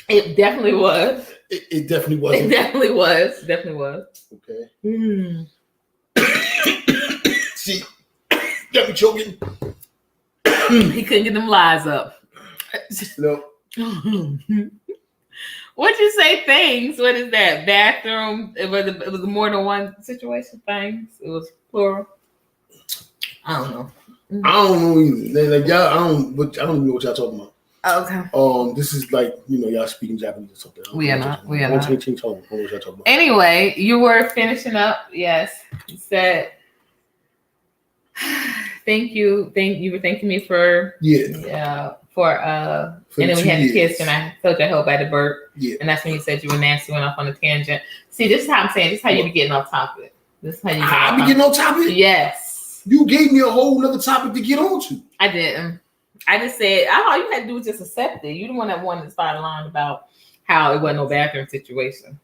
It definitely was. It definitely wasn't. It definitely was. Definitely was. Okay. See, got me choking. He couldn't get them lies up. No. What'd you say? Things. What is that? Bathroom. It was more than one situation. Things. It was plural. I don't know. I don't know either. Like, y'all, I don't even know what y'all talking about. Okay. This is like, y'all speaking Japanese or something. We are not. Anyway, you were finishing up. Yes. You said, thank you. You were thanking me for and then we had the kiss, and I told you I held by the burp. Yeah. And that's when you said you were nasty, went off on a tangent. See, this is how I'm saying. This is how you be getting off topic. This is how you I be getting on topic? Yes. You gave me a whole other topic to get on to. I didn't. I just said, all you had to do was just accept it. You the one that wanted to start lying about how it wasn't no bathroom situation.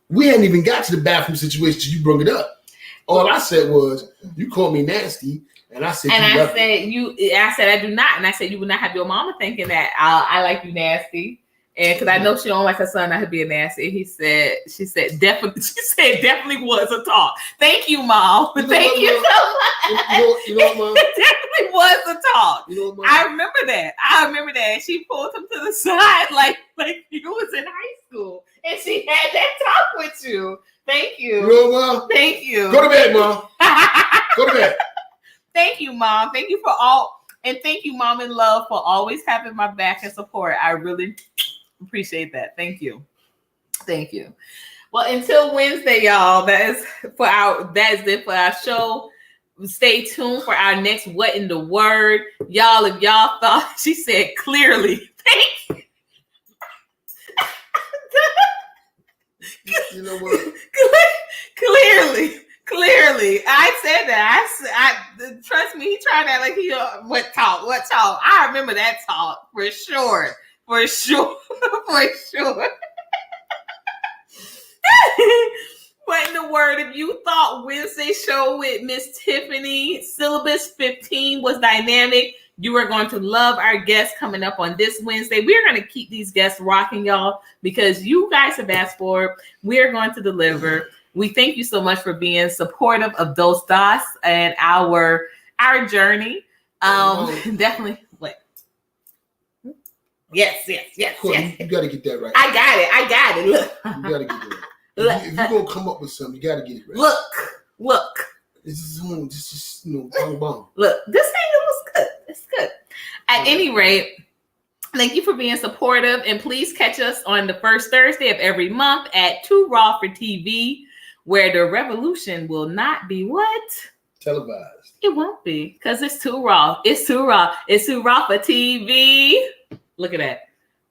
We hadn't even got to the bathroom situation till you brought it up. All I said was, you called me nasty, and I said, I said I do not, and I said you would not have your mama thinking that I like you nasty, and because I know she don't like her son out being nasty. She said definitely was a talk. Thank you, Mom. Thank you so much. You know what, Mom? It definitely was a talk. You know what, Mom? I remember that. She pulled him to the side like you was in high school, and she had that talk with you. Thank you. You know what, Mom? Thank you. Go to bed, Mom. Go to bed. Thank you, Mom. Thank you for all, and thank you, Mom, in love, for always having my back and support. I really appreciate that. Thank you. Thank you. Well, until Wednesday, y'all, that is it for our show. Stay tuned for our next What in the Word. Y'all, if y'all thought she said clearly, thank you. You know what? Clearly. I said that. I trust me, he tried that like he what talk. I remember that talk for sure. For sure. What in the word? If you thought Wednesday show with Miss Tiffany syllabus 15 was dynamic, you are going to love our guests coming up on this Wednesday. We're going to keep these guests rocking, y'all, because you guys have asked for it. We're going to deliver. We thank you so much for being supportive of Dos Das and our journey. Definitely. What? Yes. Courtney, you got to get that right. I got it. Look. You got to get that right. If you're going to come up with something, you got to get it right. Look. This is bong. Look, this thing was good. It's good. At any rate, thank you for being supportive, and please catch us on the first Thursday of every month at Too Raw for TV, where the revolution will not be what? Televised. It won't be, because it's too raw. It's too raw. It's too raw for TV. Look at that.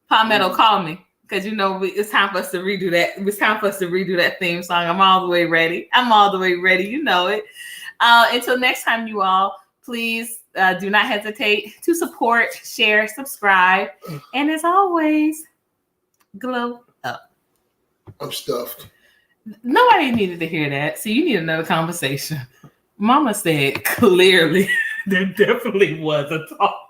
Palmetto, call me. Because it's time for us to redo that. It's time for us to redo that theme song. I'm all the way ready. You know it. Until next time, you all, please do not hesitate to support, share, subscribe, and as always, glow up. I'm stuffed. Nobody needed to hear that. So you need another conversation. Mama said clearly there definitely was a talk.